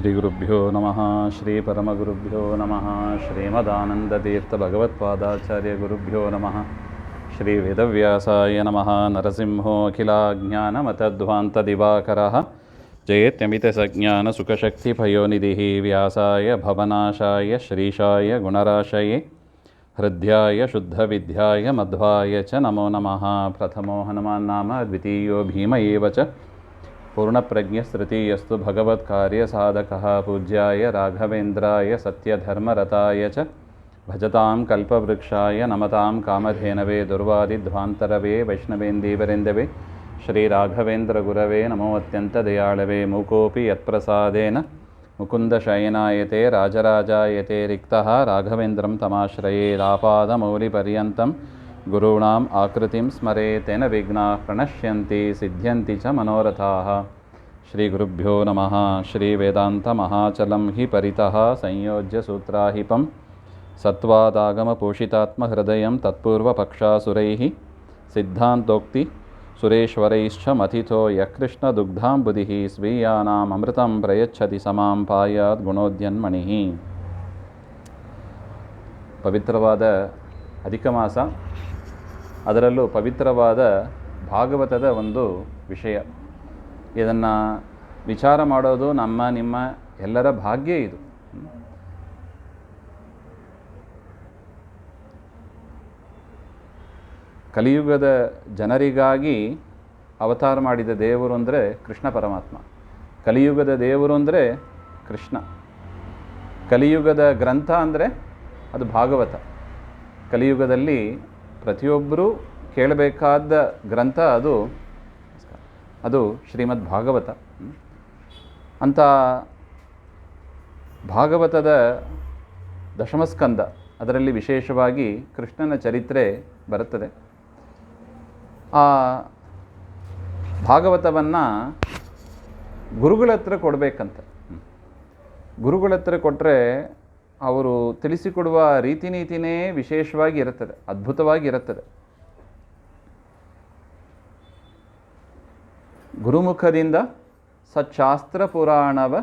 ಶ್ರೀಗುರುಭ್ಯೋ ನಮಃ. ಶ್ರೀ ಪರಮಗುರುಭ್ಯೋ ನಮಃ. ಶ್ರೀಮದಾನಂದತೀರ್ಥ ಭಗವತ್ಪಾದಾಚಾರ್ಯ ಗುರುಭ್ಯೋ ನಮಃ. ಶ್ರೀ ವೇದವ್ಯಾಸಾಯ ನಮಃ. ನರಸಿಂಹೋ ಅಖಿಲಾಜ್ಞಾನಮತಧ್ವಾಂತದಿವಾಕರಃ ಜಯತ್ಯಮಿತಸಜ್ಞಾನಸುಖಶಕ್ತಿಪಯೋನಿಧಿಃ ವ್ಯಾಸಾಯ ಭವನಾಶಾಯ ಶ್ರೀಶಾಯ ಗುಣರಾಶಯೇ ಹೃದ್ಯಾಯ ಶುದ್ಧವಿದ್ಯಾಯ ಮಧ್ವಾಯ ಚ ನಮೋ ನಮಃ. ಪ್ರಥಮೋ ಹನುಮಾನ್ನಾಮ ದ್ವಿತೀಯೋ ಭೀಮ ಏವ ಚ ಪೂರ್ಣಪ್ರಜ್ಞಸ್ತೃತೀಯಸ್ತು ಭಗವತ್ಕಾರ್ಯಸಾಧಕಃ ಪೂಜ್ಯಾಯ ರಾಘವೇಂದ್ರಾಯ ಸತ್ಯಧರ್ಮರತಾಯ ಚ ಭಜತಾಂ ಕಲ್ಪವೃಕ್ಷಾಯ ನಮತಾಂ ಕಾಮಧೇನವೇ ದುರ್ವಾದಿಧ್ವಾಂತರವೇ ವೈಷ್ಣವೇಂದೀವರೆಂದವೇ ಶ್ರೀರಾಘವೇಂದ್ರಗುರವೇ ನಮೋ ಅತ್ಯಂತದಯಾಳವೇ. ಮೂಕೋಪಿ ಯತ್ಪ್ರಸಾದೇನ ಮುಕುಂದಶಯನಾಯತೆ ರಾಜರಾಜಾಯತೆ ರಿಕ್ತಃ ರಾಘವೇಂದ್ರಂ ತಮಾಶ್ರಯೇ. ಆಪಾದಮೌಲಿಪರ್ಯಂತಂ ಗುರುಣಾಂ ಆಕೃತಿಂ ಸ್ಮರೇತೇನ ವಿಘ್ನಾಃ ಪ್ರಣಶ್ಯಂತಿ ಸಿದ್ಧ್ಯಂತಿ ಚ ಮನೋರಥಾಃ. ಶ್ರೀ ಗುರುಭ್ಯೋ ನಮಃ. ಶ್ರೀ ವೇದಾಂತ ಮಹಾಚಲಂ ಹಿ ಪರಿತಃ ಸಂಯೋಜ್ಯ ಸೂತ್ರಾಹಿಪಂ ಸತ್ವಾದಾಗಮ ಪೋಷಿತಾತ್ಮ ತತ್ಪೂರ್ವಪಕ್ಷಾಸುರೈಃ ಸಿದ್ಧಾಂತೋಕ್ತಿ ಸುರೇಶ್ವರೈಶ್ಚ ಮಥಿತೋ ಯಕೃಷ್ಣ ದುಗ್ಧಾಂಬುಧಿಃ ಸ್ವೀಯಾನಾಂ ಅಮೃತಂ ಪ್ರಯಚ್ಛತಿ ಸಮಾಂ ಪಾಯಾತ್ ಗುಣೋದ್ಯನ್ಮಣಿಃ. ಪವಿತ್ರವಾದ ಅಧಿಕ ಮಾಸ, ಅದರಲ್ಲೂ ಪವಿತ್ರವಾದ ಭಾಗವತದ ಒಂದು ವಿಷಯ. ಇದನ್ನು ವಿಚಾರ ಮಾಡೋದು ನಮ್ಮ ನಿಮ್ಮ ಎಲ್ಲರ ಭಾಗ್ಯ. ಇದು ಕಲಿಯುಗದ ಜನರಿಗಾಗಿ ಅವತಾರ ಮಾಡಿದ ದೇವರು ಅಂದರೆ ಕೃಷ್ಣ ಪರಮಾತ್ಮ. ಕಲಿಯುಗದ ದೇವರು ಅಂದರೆ ಕೃಷ್ಣ. ಕಲಿಯುಗದ ಗ್ರಂಥ ಅಂದರೆ ಅದು ಭಾಗವತ. ಕಲಿಯುಗದಲ್ಲಿ ಪ್ರತಿಯೊಬ್ಬರೂ ಕೇಳಬೇಕಾದ ಗ್ರಂಥ ಅದು ಶ್ರೀಮದ್ ಭಾಗವತ. ಅಂಥ ಭಾಗವತದ ದಶಮಸ್ಕಂದ, ಅದರಲ್ಲಿ ವಿಶೇಷವಾಗಿ ಕೃಷ್ಣನ ಚರಿತ್ರೆ ಬರುತ್ತದೆ. ಆ ಭಾಗವತವನ್ನು ಗುರುಗಳ ಹತ್ರ ಕೊಡಬೇಕಂತ. ಗುರುಗಳ ಹತ್ರ ಕೊಟ್ಟರೆ ಅವರು ತಿಳಿಸಿಕೊಡುವ ರೀತಿ ನೀತಿನೇ ವಿಶೇಷವಾಗಿ ಇರುತ್ತದೆ, ಅದ್ಭುತವಾಗಿ ಇರುತ್ತದೆ. ಗುರುಮುಖದಿಂದ ಸಚ್ಚಾಸ್ತ್ರ ಪುರಾಣವ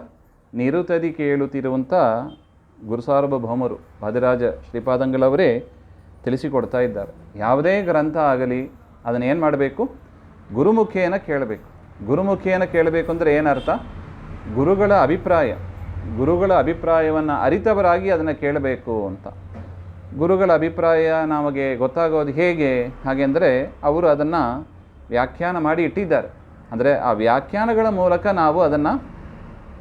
ನಿರುತದಿ ಕೇಳುತ್ತಿರುವಂಥ ಗುರುಸಾರ್ವಭೌಮರು ವಾದಿರಾಜ ಶ್ರೀಪಾದಂಗಳವರೇ ತಿಳಿಸಿಕೊಡ್ತಾ ಇದ್ದಾರೆ. ಯಾವುದೇ ಗ್ರಂಥ ಆಗಲಿ ಅದನ್ನು ಏನು ಮಾಡಬೇಕು? ಗುರುಮುಖೇನ ಕೇಳಬೇಕು. ಗುರುಮುಖೇನ ಕೇಳಬೇಕು ಅಂದರೆ ಏನರ್ಥ? ಗುರುಗಳ ಅಭಿಪ್ರಾಯವನ್ನು ಅರಿತವರಾಗಿ ಅದನ್ನು ಕೇಳಬೇಕು ಅಂತ. ಗುರುಗಳ ಅಭಿಪ್ರಾಯ ನಮಗೆ ಗೊತ್ತಾಗೋದು ಹೇಗೆ? ಹಾಗೆಂದರೆ ಅವರು ಅದನ್ನು ವ್ಯಾಖ್ಯಾನ ಮಾಡಿ ಇಟ್ಟಿದ್ದಾರೆ. ಅಂದರೆ ಆ ವ್ಯಾಖ್ಯಾನಗಳ ಮೂಲಕ ನಾವು ಅದನ್ನು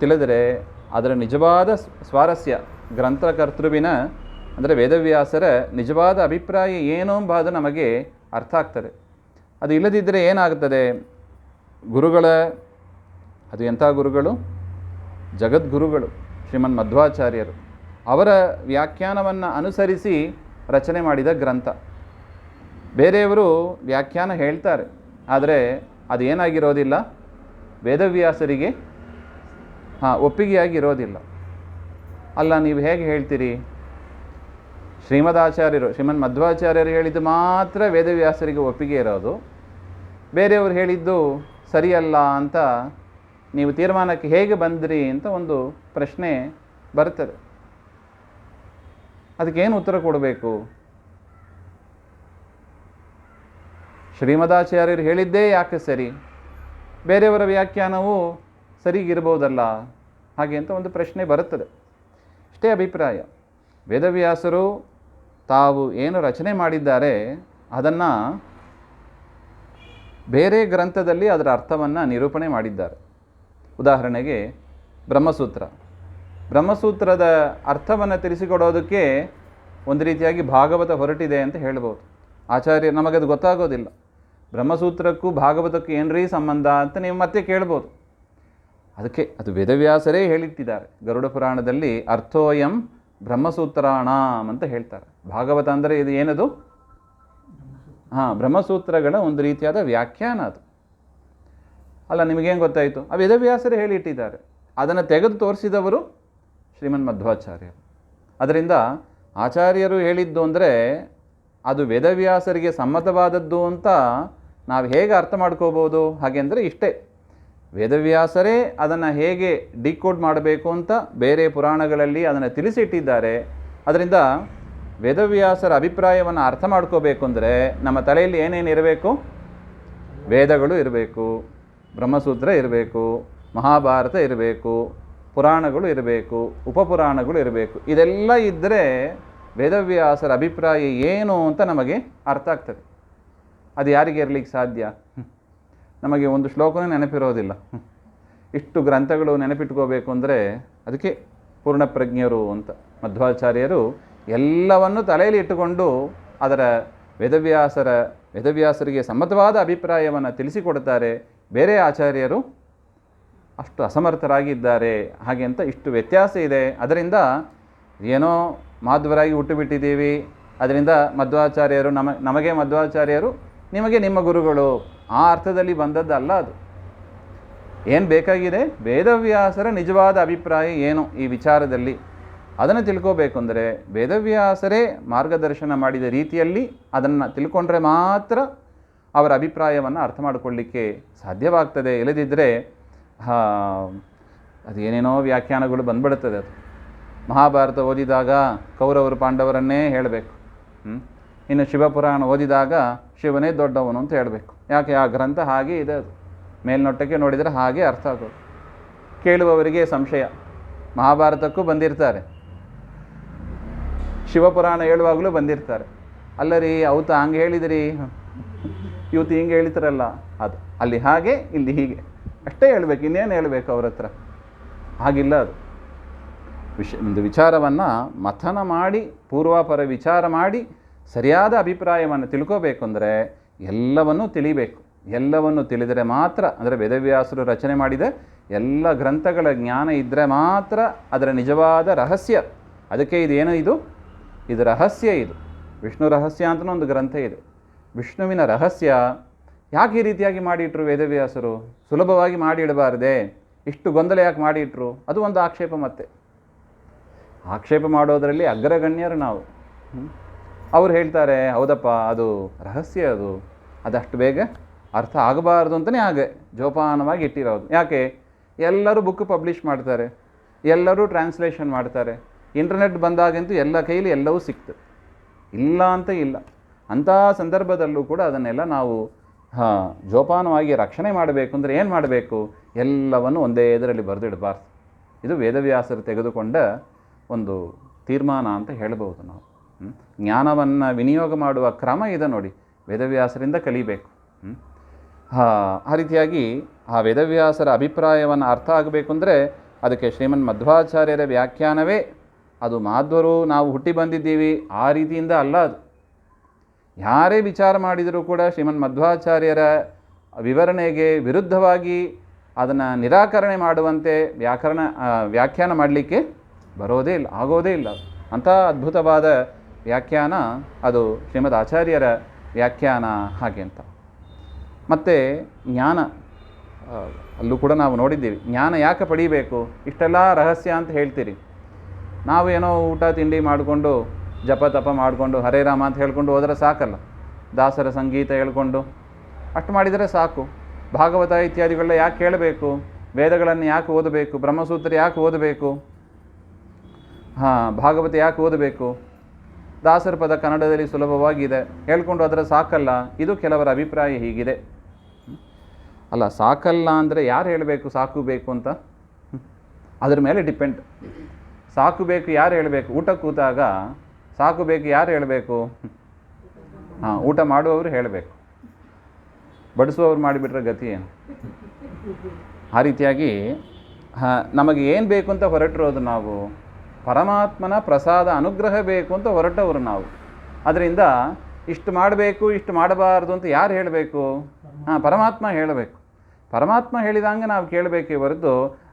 ತಿಳಿದರೆ ಅದರ ನಿಜವಾದ ಸ್ವಾರಸ್ಯ, ಗ್ರಂಥಕರ್ತೃವಿನ ಅಂದರೆ ವೇದವ್ಯಾಸರ ನಿಜವಾದ ಅಭಿಪ್ರಾಯ ಏನು ಎಂಬುದು ನಮಗೆ ಅರ್ಥ ಆಗ್ತದೆ. ಅದು ಇಲ್ಲದಿದ್ದರೆ ಏನಾಗುತ್ತದೆ? ಅದು ಎಂಥ ಗುರುಗಳು? ಜಗದ್ಗುರುಗಳು ಶ್ರೀಮನ್ ಮಧ್ವಾಚಾರ್ಯರು. ಅವರ ವ್ಯಾಖ್ಯಾನವನ್ನು ಅನುಸರಿಸಿ ರಚನೆ ಮಾಡಿದ ಗ್ರಂಥ. ಬೇರೆಯವರು ವ್ಯಾಖ್ಯಾನ ಹೇಳ್ತಾರೆ, ಆದರೆ ಅದು ಏನಾಗಿರೋದಿಲ್ಲ, ವೇದವ್ಯಾಸರಿಗೆ ಒಪ್ಪಿಗೆಯಾಗಿರೋದಿಲ್ಲ. ಅಲ್ಲ, ನೀವು ಹೇಗೆ ಹೇಳ್ತೀರಿ? ಶ್ರೀಮನ್ ಮಧ್ವಾಚಾರ್ಯರು ಹೇಳಿದ್ದು ಮಾತ್ರ ವೇದವ್ಯಾಸರಿಗೆ ಒಪ್ಪಿಗೆ ಇರೋದು, ಬೇರೆಯವರು ಹೇಳಿದ್ದು ಸರಿಯಲ್ಲ ಅಂತ ನೀವು ತೀರ್ಮಾನಕ್ಕೆ ಹೇಗೆ ಬಂದ್ರಿ ಅಂತ ಒಂದು ಪ್ರಶ್ನೆ ಬರ್ತದೆ. ಅದಕ್ಕೇನು ಉತ್ತರ ಕೊಡಬೇಕು? ಶ್ರೀಮದಾಚಾರ್ಯರು ಹೇಳಿದ್ದೇ ಯಾಕೆ ಸರಿ? ಬೇರೆಯವರ ವ್ಯಾಖ್ಯಾನವೂ ಸರಿಗಿರ್ಬೋದಲ್ಲ ಹಾಗೆ ಅಂತ ಒಂದು ಪ್ರಶ್ನೆ ಬರುತ್ತದೆ. ಇಷ್ಟೇ ಅಭಿಪ್ರಾಯ. ವೇದವ್ಯಾಸರು ತಾವು ಏನು ರಚನೆ ಮಾಡಿದ್ದಾರೆ ಅದನ್ನು ಬೇರೆ ಗ್ರಂಥದಲ್ಲಿ ಅದರ ಅರ್ಥವನ್ನು ನಿರೂಪಣೆ ಮಾಡಿದ್ದಾರೆ. ಉದಾಹರಣೆಗೆ ಬ್ರಹ್ಮಸೂತ್ರದ ಅರ್ಥವನ್ನು ತಿಳಿಸಿಕೊಡೋದಕ್ಕೆ ಒಂದು ರೀತಿಯಾಗಿ ಭಾಗವತ ಹೊರಟಿದೆ ಅಂತ ಹೇಳ್ಬೋದು. ಆಚಾರ್ಯ ನಮಗದು ಗೊತ್ತಾಗೋದಿಲ್ಲ. ಬ್ರಹ್ಮಸೂತ್ರಕ್ಕೂ ಭಾಗವತಕ್ಕೂ ಏನ್ರೀ ಸಂಬಂಧ ಅಂತ ನೀವು ಮತ್ತೆ ಕೇಳ್ಬೋದು. ಅದಕ್ಕೆ ಅದು ವೇದವ್ಯಾಸರೇ ಹೇಳಿಟ್ಟಿದ್ದಾರೆ. ಗರುಡ ಪುರಾಣದಲ್ಲಿ ಅರ್ಥೋಯಂ ಬ್ರಹ್ಮಸೂತ್ರಾಣಾಮ್ ಅಂತ ಹೇಳ್ತಾರೆ. ಭಾಗವತ ಅಂದರೆ ಇದು ಏನದು? ಬ್ರಹ್ಮಸೂತ್ರಗಳ ಒಂದು ರೀತಿಯಾದ ವ್ಯಾಖ್ಯಾನ ಅದು. ಅಲ್ಲ, ನಿಮಗೇನು ಗೊತ್ತಾಯಿತು? ಆ ವೇದವ್ಯಾಸರೇ ಹೇಳಿಟ್ಟಿದ್ದಾರೆ. ಅದನ್ನು ತೆಗೆದು ತೋರಿಸಿದವರು ಶ್ರೀಮನ್ ಮಧ್ವಾಚಾರ್ಯರು. ಅದರಿಂದ ಆಚಾರ್ಯರು ಹೇಳಿದ್ದು ಅಂದರೆ ಅದು ವೇದವ್ಯಾಸರಿಗೆ ಸಮ್ಮತವಾದದ್ದು ಅಂತ ನಾವು ಹೇಗೆ ಅರ್ಥ ಮಾಡ್ಕೋಬೋದು? ಹಾಗೆಂದರೆ ಇಷ್ಟೇ, ವೇದವ್ಯಾಸರೇ ಅದನ್ನು ಹೇಗೆ ಡಿಕೋಡ್ ಮಾಡಬೇಕು ಅಂತ ಬೇರೆ ಪುರಾಣಗಳಲ್ಲಿ ಅದನ್ನು ತಿಳಿಸಿಟ್ಟಿದ್ದಾರೆ. ಅದರಿಂದ ವೇದವ್ಯಾಸರ ಅಭಿಪ್ರಾಯವನ್ನು ಅರ್ಥ ಮಾಡ್ಕೋಬೇಕು ಅಂದರೆ ನಮ್ಮ ತಲೆಯಲ್ಲಿ ಏನೇನು ಇರಬೇಕು? ವೇದಗಳು ಇರಬೇಕು, ಬ್ರಹ್ಮಸೂತ್ರ ಇರಬೇಕು, ಮಹಾಭಾರತ ಇರಬೇಕು, ಪುರಾಣಗಳು ಇರಬೇಕು, ಉಪಪುರಾಣಗಳು ಇರಬೇಕು. ಇದೆಲ್ಲ ಇದ್ದರೆ ವೇದವ್ಯಾಸರ ಅಭಿಪ್ರಾಯ ಏನು ಅಂತ ನಮಗೆ ಅರ್ಥ ಆಗ್ತದೆ. ಅದು ಯಾರಿಗೆ ಇರಲಿಕ್ಕೆ ಸಾಧ್ಯ? ನಮಗೆ ಒಂದು ಶ್ಲೋಕನೂ ನೆನಪಿರೋದಿಲ್ಲ. ಇಷ್ಟು ಗ್ರಂಥಗಳು ನೆನಪಿಟ್ಕೋಬೇಕು ಅಂದರೆ ಅದಕ್ಕೆ ಪೂರ್ಣಪ್ರಜ್ಞರು ಅಂತ ಮಧ್ವಾಚಾರ್ಯರು ಎಲ್ಲವನ್ನು ತಲೆಯಲ್ಲಿ ಇಟ್ಟುಕೊಂಡು ಅದರ ವೇದವ್ಯಾಸರಿಗೆ ಸಮ್ಮತವಾದ ಅಭಿಪ್ರಾಯವನ್ನು ತಿಳಿಸಿಕೊಡುತ್ತಾರೆ. ಬೇರೆ ಆಚಾರ್ಯರು ಅಷ್ಟು ಅಸಮರ್ಥರಾಗಿದ್ದಾರೆ. ಹಾಗೆ ಅಂತ ಇಷ್ಟು ವ್ಯತ್ಯಾಸ ಇದೆ. ಅದರಿಂದ ಏನೋ ಮಾಧ್ವರಾಗಿ ಹುಟ್ಟುಬಿಟ್ಟಿದ್ದೀವಿ, ಅದರಿಂದ ಮಧ್ವಾಚಾರ್ಯರು ನಮಗೆ ಮಧ್ವಾಚಾರ್ಯರು, ನಿಮಗೆ ನಿಮ್ಮ ಗುರುಗಳು, ಆ ಅರ್ಥದಲ್ಲಿ ಬಂದದ್ದಲ್ಲ. ಅದು ಏನು ಬೇಕಾಗಿದೆ? ವೇದವ್ಯಾಸರ ನಿಜವಾದ ಅಭಿಪ್ರಾಯ ಏನು ಈ ವಿಚಾರದಲ್ಲಿ ಅದನ್ನು ತಿಳ್ಕೋಬೇಕು ಅಂದರೆ ವೇದವ್ಯಾಸರೇ ಮಾರ್ಗದರ್ಶನ ಮಾಡಿದ ರೀತಿಯಲ್ಲಿ ಅದನ್ನು ತಿಳ್ಕೊಂಡ್ರೆ ಮಾತ್ರ ಅವರ ಅಭಿಪ್ರಾಯವನ್ನು ಅರ್ಥ ಮಾಡಿಕೊಳ್ಳಿಕ್ಕೆ ಸಾಧ್ಯವಾಗ್ತದೆ. ಇಲ್ಲದಿದ್ದರೆ ಅದು ಏನೇನೋ ವ್ಯಾಖ್ಯಾನಗಳು ಬಂದ್ಬಿಡುತ್ತದೆ. ಅದು ಮಹಾಭಾರತ ಓದಿದಾಗ ಕೌರವರು ಪಾಂಡವರನ್ನೇ ಹೇಳಬೇಕು, ಇನ್ನು ಶಿವಪುರಾಣ ಓದಿದಾಗ ಶಿವನೇ ದೊಡ್ಡವನು ಅಂತ ಹೇಳಬೇಕು. ಯಾಕೆ? ಆ ಗ್ರಂಥ ಹಾಗೆ ಇದೆ. ಅದು ಮೇಲ್ನೋಟಕ್ಕೆ ನೋಡಿದರೆ ಹಾಗೆ ಅರ್ಥ ಆಗೋದು. ಕೇಳುವವರಿಗೆ ಸಂಶಯ. ಮಹಾಭಾರತಕ್ಕೂ ಬಂದಿರ್ತಾರೆ, ಶಿವಪುರಾಣ ಹೇಳುವಾಗಲೂ ಬಂದಿರ್ತಾರೆ. ಅಲ್ಲರಿ ಅವತ್ತು ಹಂಗೆ ಹೇಳಿದಿರಿ, ಇವತ್ತು ಹಿಂಗೆ ಹೇಳಿತಾರಲ್ಲ, ಅದು ಅಲ್ಲಿ ಹಾಗೆ ಇಲ್ಲಿ ಹೀಗೆ ಅಷ್ಟೇ ಹೇಳಬೇಕು, ಇನ್ನೇನು ಹೇಳಬೇಕು ಅವ್ರ ಹತ್ರ? ಹಾಗಿಲ್ಲ. ಅದು ಒಂದು ವಿಚಾರವನ್ನು ಮಥನ ಮಾಡಿ ಪೂರ್ವಾಪರ ವಿಚಾರ ಮಾಡಿ ಸರಿಯಾದ ಅಭಿಪ್ರಾಯವನ್ನು ತಿಳ್ಕೋಬೇಕು ಅಂದರೆ ಎಲ್ಲವನ್ನೂ ತಿಳಿಬೇಕು. ಎಲ್ಲವನ್ನು ತಿಳಿದರೆ ಮಾತ್ರ, ಅಂದರೆ ವೇದವ್ಯಾಸರು ರಚನೆ ಮಾಡಿದ ಎಲ್ಲ ಗ್ರಂಥಗಳ ಜ್ಞಾನ ಇದ್ದರೆ ಮಾತ್ರ ಅದರ ನಿಜವಾದ ರಹಸ್ಯ. ಅದಕ್ಕೆ ಇದೇನು ಇದು ರಹಸ್ಯ. ಇದು ವಿಷ್ಣು ರಹಸ್ಯ ಅಂತಲೂ ಒಂದು ಗ್ರಂಥ ಇದೆ. ವಿಷ್ಣುವಿನ ರಹಸ್ಯ ಯಾಕೆ ಈ ರೀತಿಯಾಗಿ ಮಾಡಿಟ್ರು ವೇದವ್ಯಾಸರು? ಸುಲಭವಾಗಿ ಮಾಡಿಡಬಾರದೆ, ಇಷ್ಟು ಗೊಂದಲ ಯಾಕೆ ಮಾಡಿಟ್ರು? ಅದು ಒಂದು ಆಕ್ಷೇಪ. ಮತ್ತೆ ಆಕ್ಷೇಪ ಮಾಡೋದರಲ್ಲಿ ಅಗ್ರಗಣ್ಯರು ನಾವು. ಅವ್ರು ಹೇಳ್ತಾರೆ, ಹೌದಪ್ಪ ಅದು ರಹಸ್ಯ, ಅದಷ್ಟು ಬೇಗ ಅರ್ಥ ಆಗಬಾರ್ದು ಅಂತಲೇ ಹಾಗೆ ಜೋಪಾನವಾಗಿ ಇಟ್ಟಿರೋದು. ಯಾಕೆ? ಎಲ್ಲರೂ ಬುಕ್ ಪಬ್ಲಿಷ್ ಮಾಡ್ತಾರೆ, ಎಲ್ಲರೂ ಟ್ರಾನ್ಸ್ಲೇಷನ್ ಮಾಡ್ತಾರೆ. ಇಂಟರ್ನೆಟ್ ಬಂದಾಗಂತೂ ಎಲ್ಲ ಕೈಲಿ ಎಲ್ಲವೂ ಸಿಗ್ತದೆ, ಇಲ್ಲ ಅಂತ ಇಲ್ಲ. ಅಂಥ ಸಂದರ್ಭದಲ್ಲೂ ಕೂಡ ಅದನ್ನೆಲ್ಲ ನಾವು ಜೋಪಾನವಾಗಿ ರಕ್ಷಣೆ ಮಾಡಬೇಕು ಅಂದರೆ ಏನು ಮಾಡಬೇಕು? ಎಲ್ಲವನ್ನು ಒಂದೇ ಇದರಲ್ಲಿ ಬರೆದಿಡಬಾರ್ದು. ಇದು ವೇದವ್ಯಾಸರು ತೆಗೆದುಕೊಂಡ ಒಂದು ತೀರ್ಮಾನ ಅಂತ ಹೇಳ್ಬೋದು ನಾವು. ಜ್ಞಾನವನ್ನು ವಿನಿಯೋಗ ಮಾಡುವ ಕ್ರಮ ಇದೆ ನೋಡಿ, ವೇದವ್ಯಾಸರಿಂದ ಕಲಿಬೇಕು. ಆ ರೀತಿಯಾಗಿ ಆ ವೇದವ್ಯಾಸರ ಅಭಿಪ್ರಾಯವನ್ನು ಅರ್ಥ ಆಗಬೇಕು ಅಂದರೆ ಅದಕ್ಕೆ ಶ್ರೀಮನ್ ಮಧ್ವಾಚಾರ್ಯರ ವ್ಯಾಖ್ಯಾನವೇ ಅದು. ಮಾಧ್ವರು ನಾವು ಹುಟ್ಟಿ ಬಂದಿದ್ದೀವಿ ಆ ರೀತಿಯಿಂದ ಅಲ್ಲ. ಅದು ಯಾರೇ ವಿಚಾರ ಮಾಡಿದರೂ ಕೂಡ ಶ್ರೀಮನ್ ಮಧ್ವಾಚಾರ್ಯರ ವಿವರಣೆಗೆ ವಿರುದ್ಧವಾಗಿ ಅದನ್ನು ನಿರಾಕರಣೆ ಮಾಡುವಂತೆ ವ್ಯಾಖ್ಯಾನ ಮಾಡಲಿಕ್ಕೆ ಬರೋದೇ ಇಲ್ಲ, ಆಗೋದೇ ಇಲ್ಲ. ಅಂಥ ಅದ್ಭುತವಾದ ವ್ಯಾಖ್ಯಾನ ಅದು ಶ್ರೀಮದ್ ಆಚಾರ್ಯರ ವ್ಯಾಖ್ಯಾನ. ಹಾಗೆ ಅಂತ ಮತ್ತು ಜ್ಞಾನ ಅಲ್ಲೂ ಕೂಡ ನಾವು ನೋಡಿದ್ದೀವಿ. ಜ್ಞಾನ ಯಾಕೆ ಪಡೀಬೇಕು? ಇಷ್ಟೆಲ್ಲ ರಹಸ್ಯ ಅಂತ ಹೇಳ್ತೀರಿ, ನಾವು ಏನೋ ಊಟ ತಿಂಡಿ ಮಾಡಿಕೊಂಡು ಜಪ ತಪ ಮಾಡಿಕೊಂಡು ಹರೇ ರಾಮ ಅಂತ ಹೇಳ್ಕೊಂಡು ಹೋದರೆ ಸಾಕಲ್ಲ. ದಾಸರ ಸಂಗೀತ ಹೇಳ್ಕೊಂಡು ಅಷ್ಟು ಮಾಡಿದರೆ ಸಾಕು. ಭಾಗವತ ಇತ್ಯಾದಿಗಳನ್ನ ಯಾಕೆ ಕೇಳಬೇಕು? ವೇದಗಳನ್ನು ಯಾಕೆ ಓದಬೇಕು? ಬ್ರಹ್ಮಸೂತ್ರ ಯಾಕೆ ಓದಬೇಕು? ಭಾಗವತ ಯಾಕೆ ಓದಬೇಕು? ದಾಸರ ಪದ ಕನ್ನಡದಲ್ಲಿ ಸುಲಭವಾಗಿದೆ, ಹೇಳ್ಕೊಂಡು ಅದರ ಸಾಕಲ್ಲ. ಇದು ಕೆಲವರ ಅಭಿಪ್ರಾಯ ಹೀಗಿದೆ. ಅಲ್ಲ, ಸಾಕಲ್ಲ ಅಂದರೆ ಯಾರು ಹೇಳಬೇಕು ಸಾಕು ಬೇಕು ಅಂತ? ಅದ್ರ ಮೇಲೆ ಡಿಪೆಂಡ್. ಸಾಕು ಬೇಕು ಯಾರು ಹೇಳಬೇಕು? ಊಟ ಕೂತಾಗ ಸಾಕು ಬೇಕು ಯಾರು ಹೇಳಬೇಕು? ಊಟ ಮಾಡುವವರು ಹೇಳಬೇಕು, ಬಡಿಸುವವರು ಮಾಡಿಬಿಟ್ರೆ ಗತಿ ಏನು? ಆ ರೀತಿಯಾಗಿ ನಮಗೆ ಏನು ಬೇಕು ಅಂತ ಹೊರಟಿರೋದು ನಾವು? ಪರಮಾತ್ಮನ ಪ್ರಸಾದ ಅನುಗ್ರಹ ಬೇಕು ಅಂತ ಹೊರಟವರು ನಾವು. ಅದರಿಂದ ಇಷ್ಟು ಮಾಡಬೇಕು ಇಷ್ಟು ಮಾಡಬಾರ್ದು ಅಂತ ಯಾರು ಹೇಳಬೇಕು? ಪರಮಾತ್ಮ ಹೇಳಬೇಕು. ಪರಮಾತ್ಮ ಹೇಳಿದಂಗೆ ನಾವು ಕೇಳಬೇಕೇ ಹೊರತು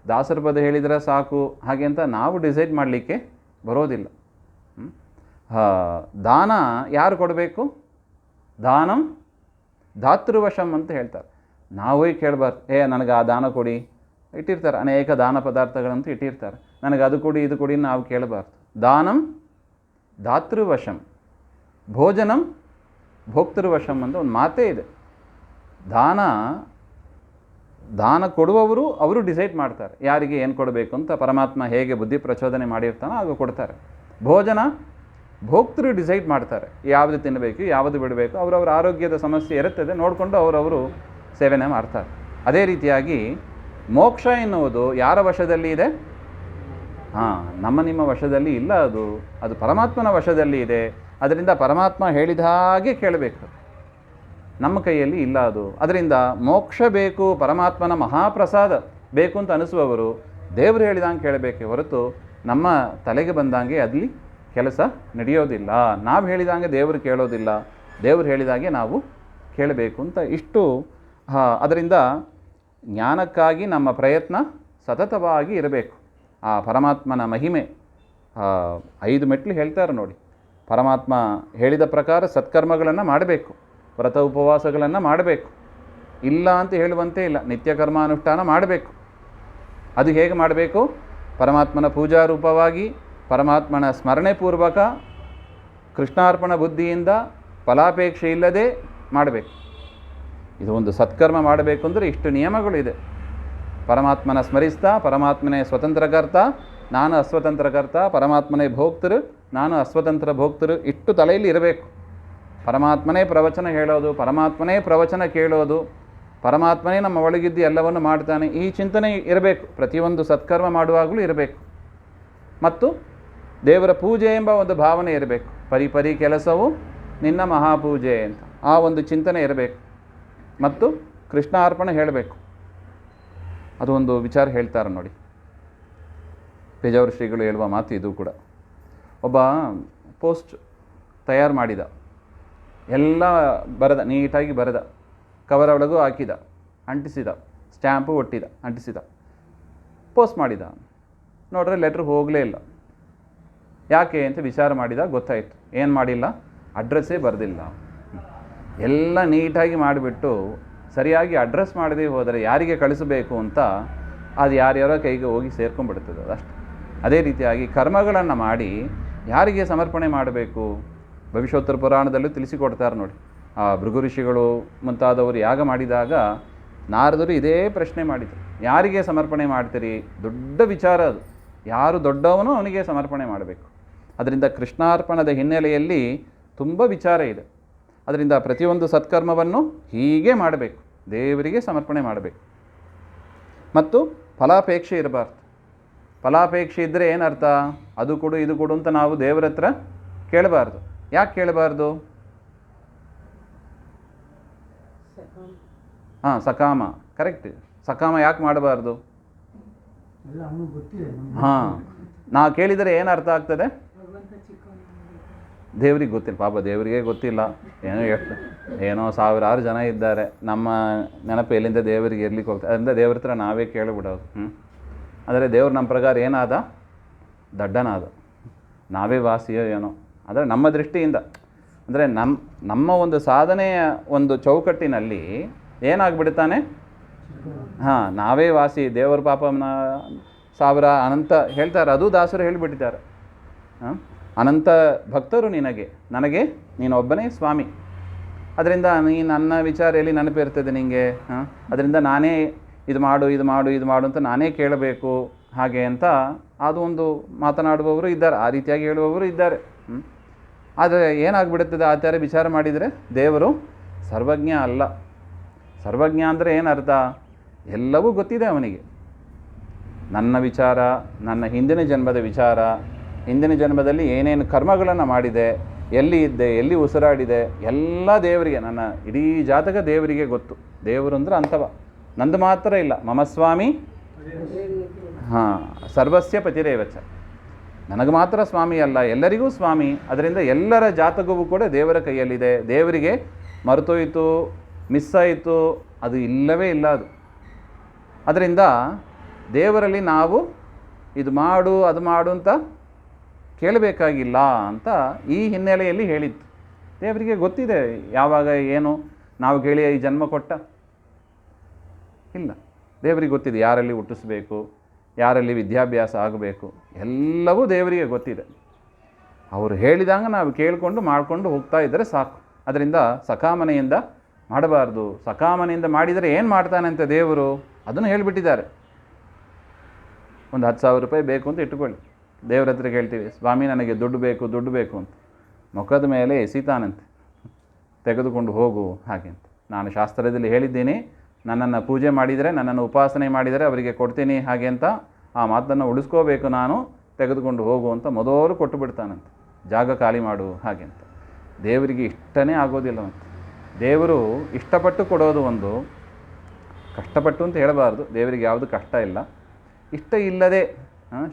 ದಾಸರ ಪದ ಹೇಳಿದರೆ ಸಾಕು ಹಾಗೆ ಅಂತ ನಾವು ಡಿಸೈಡ್ ಮಾಡಲಿಕ್ಕೆ ಬರೋದಿಲ್ಲ. ದಾನ ಯಾರು ಕೊಡಬೇಕು? ದಾನಂ ಧಾತೃವಶಂ ಅಂತ ಹೇಳ್ತಾರೆ. ನಾವೇ ಕೇಳಬಾರ್ದು, ನನಗೆ ಆ ದಾನ ಕೊಡಿ. ಇಟ್ಟಿರ್ತಾರೆ ಅನೇಕ ದಾನ ಪದಾರ್ಥಗಳಂತೂ ಇಟ್ಟಿರ್ತಾರೆ, ನನಗೆ ಅದು ಕೊಡಿ ಇದು ಕೊಡಿ ನಾವು ಕೇಳಬಾರ್ದು. ದಾನಂ ಧಾತೃವಶಂ, ಭೋಜನಂ ಭೋಕ್ತೃವಶಂ ಅಂತ ಒಂದು ಮಾತೇ ಇದೆ. ದಾನ ದಾನ ಕೊಡುವವರು ಅವರು ಡಿಸೈಡ್ ಮಾಡ್ತಾರೆ ಯಾರಿಗೆ ಏನು ಕೊಡಬೇಕು ಅಂತ. ಪರಮಾತ್ಮ ಹೇಗೆ ಬುದ್ಧಿ ಪ್ರಚೋದನೆ ಮಾಡಿರ್ತಾನೋ ಆಗ ಕೊಡ್ತಾರೆ. ಭೋಜನ ಭೋಕ್ತರು ಡಿಸೈಡ್ ಮಾಡ್ತಾರೆ ಯಾವುದು ತಿನ್ನಬೇಕು ಯಾವುದು ಬಿಡಬೇಕು. ಅವರವರ ಆರೋಗ್ಯದ ಸಮಸ್ಯೆ ಇರುತ್ತದೆ ನೋಡಿಕೊಂಡು ಅವರವರು ಸೇವನೆ ಮಾಡ್ತಾರೆ. ಅದೇ ರೀತಿಯಾಗಿ ಮೋಕ್ಷ ಎನ್ನುವುದು ಯಾರ ವಶದಲ್ಲಿ ಇದೆ? ನಮ್ಮ ನಿಮ್ಮ ವಶದಲ್ಲಿ ಇಲ್ಲ. ಅದು ಪರಮಾತ್ಮನ ವಶದಲ್ಲಿ ಇದೆ. ಅದರಿಂದ ಪರಮಾತ್ಮ ಹೇಳಿದ ಹಾಗೆ ಕೇಳಬೇಕು. ನಮ್ಮ ಕೈಯಲ್ಲಿ ಇಲ್ಲ ಅದು. ಅದರಿಂದ ಮೋಕ್ಷ ಬೇಕು, ಪರಮಾತ್ಮನ ಮಹಾಪ್ರಸಾದ ಬೇಕು ಅಂತ ಅನಿಸುವವರು ದೇವರು ಹೇಳಿದಂಗೆ ಕೇಳಬೇಕೆ ಹೊರತು ನಮ್ಮ ತಲೆಗೆ ಬಂದಂಗೆ ಅಲ್ಲಿ ಕೆಲಸ ನಡೆಯೋದಿಲ್ಲ. ನಾವು ಹೇಳಿದಂಗೆ ದೇವರು ಕೇಳೋದಿಲ್ಲ, ದೇವರು ಹೇಳಿದಾಗೆ ನಾವು ಕೇಳಬೇಕು ಅಂತ ಇಷ್ಟು. ಅದರಿಂದ ಜ್ಞಾನಕ್ಕಾಗಿ ನಮ್ಮ ಪ್ರಯತ್ನ ಸತತವಾಗಿ ಇರಬೇಕು. ಆ ಪರಮಾತ್ಮನ ಮಹಿಮೆ 5 ಮೆಟ್ಲು ಹೇಳ್ತಾರೆ ನೋಡಿ. ಪರಮಾತ್ಮ ಹೇಳಿದ ಪ್ರಕಾರ ಸತ್ಕರ್ಮಗಳನ್ನು ಮಾಡಬೇಕು, ವ್ರತ ಉಪವಾಸಗಳನ್ನು ಮಾಡಬೇಕು, ಇಲ್ಲ ಅಂತ ಹೇಳುವಂತೆ ಇಲ್ಲ. ನಿತ್ಯ ಕರ್ಮಾನುಷ್ಠಾನ ಮಾಡಬೇಕು. ಅದು ಹೇಗೆ ಮಾಡಬೇಕು? ಪರಮಾತ್ಮನ ಪೂಜಾರೂಪವಾಗಿ, ಪರಮಾತ್ಮನ ಸ್ಮರಣೆ ಪೂರ್ವಕ, ಕೃಷ್ಣಾರ್ಪಣ ಬುದ್ಧಿಯಿಂದ, ಫಲಾಪೇಕ್ಷೆ ಇಲ್ಲದೆ ಮಾಡಬೇಕು. ಇದು ಒಂದು ಸತ್ಕರ್ಮ ಮಾಡಬೇಕು ಅಂದರೆ ಇಷ್ಟು ನಿಯಮಗಳಿದೆ. ಪರಮಾತ್ಮನ ಸ್ಮರಿಸ್ತಾ, ಪರಮಾತ್ಮನೇ ಸ್ವತಂತ್ರಕರ್ತ, ನಾನು ಅಸ್ವತಂತ್ರಕರ್ತ, ಪರಮಾತ್ಮನೇ ಭೋಕ್ತರು, ನಾನು ಅಸ್ವತಂತ್ರ ಭೋಕ್ತರು, ಇಷ್ಟು ತಲೆಯಲ್ಲಿ ಇರಬೇಕು. ಪರಮಾತ್ಮನೇ ಪ್ರವಚನ ಹೇಳೋದು, ಪರಮಾತ್ಮನೇ ಪ್ರವಚನ ಕೇಳೋದು, ಪರಮಾತ್ಮನೇ ನಮ್ಮ ಒಳಗಿದ್ದು ಎಲ್ಲವನ್ನು ಮಾಡ್ತಾನೆ, ಈ ಚಿಂತನೆ ಇರಬೇಕು. ಪ್ರತಿಯೊಂದು ಸತ್ಕರ್ಮ ಮಾಡುವಾಗಲೂ ಇರಬೇಕು. ಮತ್ತು ದೇವರ ಪೂಜೆ ಎಂಬ ಒಂದು ಭಾವನೆ ಇರಬೇಕು. ಪರಿ ಕೆಲಸವು ನಿನ್ನ ಮಹಾಪೂಜೆ ಅಂತ ಆ ಒಂದು ಚಿಂತನೆ ಇರಬೇಕು. ಮತ್ತು ಕೃಷ್ಣ ಅರ್ಪಣೆ ಹೇಳಬೇಕು. ಅದು ಒಂದು ವಿಚಾರ ಹೇಳ್ತಾರೆ ನೋಡಿ. ಪೇಜಾವರ ಶ್ರೀಗಳು ಹೇಳುವ ಮಾತು ಇದು ಕೂಡ. ಒಬ್ಬ ಪೋಸ್ಟ್ ತಯಾರು ಮಾಡಿದ, ಎಲ್ಲ ಬರೆದ, ನೀಟಾಗಿ ಬರೆದ, ಕವರ್ ಒಳಗೂ ಹಾಕಿದ, ಅಂಟಿಸಿದ, ಸ್ಟ್ಯಾಂಪು ಒಟ್ಟಿದ, ಅಂಟಿಸಿದ, ಪೋಸ್ಟ್ ಮಾಡಿದ. ನೋಡ್ರೆ ಲೆಟ್ರ್ ಹೋಗಲೇ ಇಲ್ಲ. ಯಾಕೆ ಅಂತ ವಿಚಾರ ಮಾಡಿದ, ಗೊತ್ತಾಯಿತು ಏನು ಮಾಡಿಲ್ಲ, ಅಡ್ರೆಸ್ಸೇ ಬರೆದಿಲ್ಲ. ಎಲ್ಲ ನೀಟಾಗಿ ಮಾಡಿಬಿಟ್ಟು ಸರಿಯಾಗಿ ಅಡ್ರೆಸ್ ಮಾಡದೇ ಹೋದರೆ ಯಾರಿಗೆ ಕಳಿಸಬೇಕು ಅಂತ ಅದು ಯಾರ್ಯಾರೋ ಕೈಗೆ ಹೋಗಿ ಸೇರ್ಕೊಂಡ್ಬಿಡ್ತದೆ ಅದಷ್ಟು. ಅದೇ ರೀತಿಯಾಗಿ ಕರ್ಮಗಳನ್ನು ಮಾಡಿ ಯಾರಿಗೆ ಸಮರ್ಪಣೆ ಮಾಡಬೇಕು? ಭವಿಷ್ಯೋತ್ತರ ಪುರಾಣದಲ್ಲೂ ತಿಳಿಸಿಕೊಡ್ತಾರೆ ನೋಡಿ. ಆ ಭೃಗು ಋಷಿಗಳು ಮುಂತಾದವರು ಯಾಗ ಮಾಡಿದಾಗ ನಾರದರು ಇದೇ ಪ್ರಶ್ನೆ ಮಾಡಿದರು, ಯಾರಿಗೆ ಸಮರ್ಪಣೆ ಮಾಡ್ತೀರಿ? ದೊಡ್ಡ ವಿಚಾರ ಅದು. ಯಾರು ದೊಡ್ಡವನೋ ಅವನಿಗೆ ಸಮರ್ಪಣೆ ಮಾಡಬೇಕು. ಅದರಿಂದ ಕೃಷ್ಣಾರ್ಪಣದ ಹಿನ್ನೆಲೆಯಲ್ಲಿ ತುಂಬ ವಿಚಾರ ಇದೆ. ಅದರಿಂದ ಪ್ರತಿಯೊಂದು ಸತ್ಕರ್ಮವನ್ನು ಹೀಗೆ ಮಾಡಬೇಕು, ದೇವರಿಗೆ ಸಮರ್ಪಣೆ ಮಾಡಬೇಕು. ಮತ್ತು ಫಲಾಪೇಕ್ಷೆ ಇರಬಾರ್ದು. ಫಲಾಪೇಕ್ಷೆ ಇದ್ದರೆ ಏನರ್ಥ? ಅದು ಕೊಡು ಇದು ಕೊಡು ಅಂತ ನಾವು ದೇವರ ಹತ್ರ ಕೇಳಬಾರ್ದು. ಯಾಕೆ ಕೇಳಬಾರ್ದು? ಸಕಾಮ, ಕರೆಕ್ಟ್. ಸಕಾಮ ಯಾಕೆ ಮಾಡಬಾರ್ದು? ನಾವು ಕೇಳಿದರೆ ಏನು ಅರ್ಥ ಆಗ್ತದೆ? ದೇವ್ರಿಗೆ ಗೊತ್ತಿಲ್ಲ, ಪಾಪ ದೇವರಿಗೆ ಗೊತ್ತಿಲ್ಲ. ಏನೋ ಸಾವಿರಾರು ಜನ ಇದ್ದಾರೆ, ನಮ್ಮ ನೆನಪು ಎಲ್ಲಿಂದ ದೇವರಿಗೆ ಇರ್ಲಿಕ್ಕೆ ಹೋಗ್ತದೆ. ಅದರಿಂದ ದೇವ್ರ ಹತ್ರ ನಾವೇ ಕೇಳಿಬಿಡೋದು. ಆದರೆ ದೇವ್ರು ನಮ್ಮ ಪ್ರಕಾರ ಏನಾದ? ದಡ್ಡನಾದ. ನಾವೇ ವಾಸಿಯೋ ಏನೋ. ಆದರೆ ನಮ್ಮ ದೃಷ್ಟಿಯಿಂದ, ಅಂದರೆ ನಮ್ಮ ಒಂದು ಸಾಧನೆಯ ಒಂದು ಚೌಕಟ್ಟಿನಲ್ಲಿ ಏನಾಗ್ಬಿಡ್ತಾನೆ? ನಾವೇ ವಾಸಿ, ದೇವರ ಪಾಪನ ಸಾವಿರ ಅನಂತ ಹೇಳ್ತಾರೆ. ಅದು ದಾಸರು ಹೇಳಿಬಿಟ್ಟಿದ್ದಾರೆ. ಅನಂತ ಭಕ್ತರು ನನಗೆ ನೀನೊಬ್ಬನೇ ಸ್ವಾಮಿ. ಅದರಿಂದ ನನ್ನ ವಿಚಾರ ನೆನಪಿರ್ತದೆ ನಿನಗೆ. ಅದರಿಂದ ನಾನೇ ಇದು ಮಾಡು ಅಂತ ನಾನೇ ಕೇಳಬೇಕು ಹಾಗೆ ಅಂತ ಅದು ಒಂದು ಮಾತನಾಡುವವರು ಇದ್ದಾರೆ, ಆ ರೀತಿಯಾಗಿ ಹೇಳುವವರು ಇದ್ದಾರೆ. ಆದರೆ ಏನಾಗ್ಬಿಡುತ್ತದೆ ಆಚಾರ್ಯ ವಿಚಾರ ಮಾಡಿದರೆ, ದೇವರು ಸರ್ವಜ್ಞ ಅಲ್ಲ. ಸರ್ವಜ್ಞ ಅಂದರೆ ಏನರ್ಥ? ಎಲ್ಲವೂ ಗೊತ್ತಿದೆ ಅವನಿಗೆ. ನನ್ನ ವಿಚಾರ, ನನ್ನ ಹಿಂದಿನ ಜನ್ಮದ ವಿಚಾರ, ಹಿಂದಿನ ಜನ್ಮದಲ್ಲಿ ಏನೇನು ಕರ್ಮಗಳನ್ನು ಮಾಡಿದೆ, ಎಲ್ಲಿ ಇದ್ದೆ, ಎಲ್ಲಿ ಉಸಿರಾಡಿದೆ, ಎಲ್ಲ ದೇವರಿಗೆ, ನನ್ನ ಇಡೀ ಜಾತಕ ದೇವರಿಗೆ ಗೊತ್ತು. ದೇವರು ಅಂದ್ರೆ ಅಂಥವ, ನಂದು ಮಾತ್ರ ಇಲ್ಲ. ಮಮ ಸ್ವಾಮಿ ಸರ್ವಸ್ಯ ಪತಿರೇವಚ. ನನಗೆ ಮಾತ್ರ ಸ್ವಾಮಿ ಅಲ್ಲ, ಎಲ್ಲರಿಗೂ ಸ್ವಾಮಿ. ಅದರಿಂದ ಎಲ್ಲರ ಜಾತಕವೂ ಕೂಡ ದೇವರ ಕೈಯಲ್ಲಿದೆ. ದೇವರಿಗೆ ಮರೆತೋಯಿತು, ಮಿಸ್ ಆಯಿತು, ಅದು ಇಲ್ಲವೇ ಇಲ್ಲ ಅದು. ಅದರಿಂದ ದೇವರಲ್ಲಿ ನಾವು ಇದು ಮಾಡು ಅದು ಮಾಡು ಅಂತ ಕೇಳಬೇಕಾಗಿಲ್ಲ ಅಂತ ಈ ಹಿನ್ನೆಲೆಯಲ್ಲಿ ಹೇಳಿತ್ತು. ದೇವರಿಗೆ ಗೊತ್ತಿದೆ ಯಾವಾಗ ಏನು ನಾವು ಕೇಳಿ ಈ ಜನ್ಮ ಕೊಟ್ಟ ಇಲ್ಲ. ದೇವರಿಗೆ ಗೊತ್ತಿದೆ ಯಾರಲ್ಲಿ ಹುಟ್ಟಿಸ್ಬೇಕು, ಯಾರಲ್ಲಿ ವಿದ್ಯಾಭ್ಯಾಸ ಆಗಬೇಕು, ಎಲ್ಲವೂ ದೇವರಿಗೆ ಗೊತ್ತಿದೆ. ಅವರು ಹೇಳಿದಂಗೆ ನಾವು ಕೇಳಿಕೊಂಡು ಮಾಡಿಕೊಂಡು ಹೋಗ್ತಾ ಇದ್ದರೆ ಸಾಕು. ಅದರಿಂದ ಸಕಾಮನೆಯಿಂದ ಮಾಡಬಾರ್ದು. ಸಕಾಮನೆಯಿಂದ ಮಾಡಿದರೆ ಏನು ಮಾಡ್ತಾನೆ ಅಂತ ದೇವರು? ಅದನ್ನು ಹೇಳಿಬಿಟ್ಟಿದ್ದಾರೆ. ಒಂದು 10,000 ರೂಪಾಯಿ ಬೇಕು ಅಂತ ಇಟ್ಟುಕೊಳ್ಳಿ. ದೇವ್ರ ಹತ್ರ ಕೇಳ್ತೀವಿ, ಸ್ವಾಮಿ ನನಗೆ ದುಡ್ಡು ಬೇಕು ಅಂತ. ಮುಖದ ಮೇಲೆ ಎಸಿತಾನಂತೆ, ತೆಗೆದುಕೊಂಡು ಹೋಗು ಹಾಗೆ ಅಂತ. ನಾನು ಶಾಸ್ತ್ರದಲ್ಲಿ ಹೇಳಿದ್ದೀನಿ, ನನ್ನನ್ನು ಪೂಜೆ ಮಾಡಿದರೆ, ನನ್ನನ್ನು ಉಪಾಸನೆ ಮಾಡಿದರೆ ಅವರಿಗೆ ಕೊಡ್ತೀನಿ ಹಾಗೆ ಅಂತ. ಆ ಮಾತನ್ನು ಉಳಿಸ್ಕೋಬೇಕು, ನಾನು ತೆಗೆದುಕೊಂಡು ಹೋಗು ಅಂತ ಮೊದಲು ಕೊಟ್ಟು ಬಿಡ್ತಾನಂತೆ. ಜಾಗ ಖಾಲಿ ಮಾಡು ಹಾಗೆ ಅಂತ. ದೇವರಿಗೆ ಇಷ್ಟನೇ ಆಗೋದಿಲ್ಲವಂತೆ. ದೇವರು ಇಷ್ಟಪಟ್ಟು ಕೊಡೋದು ಒಂದು, ಕಷ್ಟಪಟ್ಟು ಅಂತ ಹೇಳಬಾರ್ದು. ದೇವರಿಗೆ ಯಾವುದು ಕಷ್ಟ ಇಲ್ಲ. ಇಷ್ಟ ಇಲ್ಲದೆ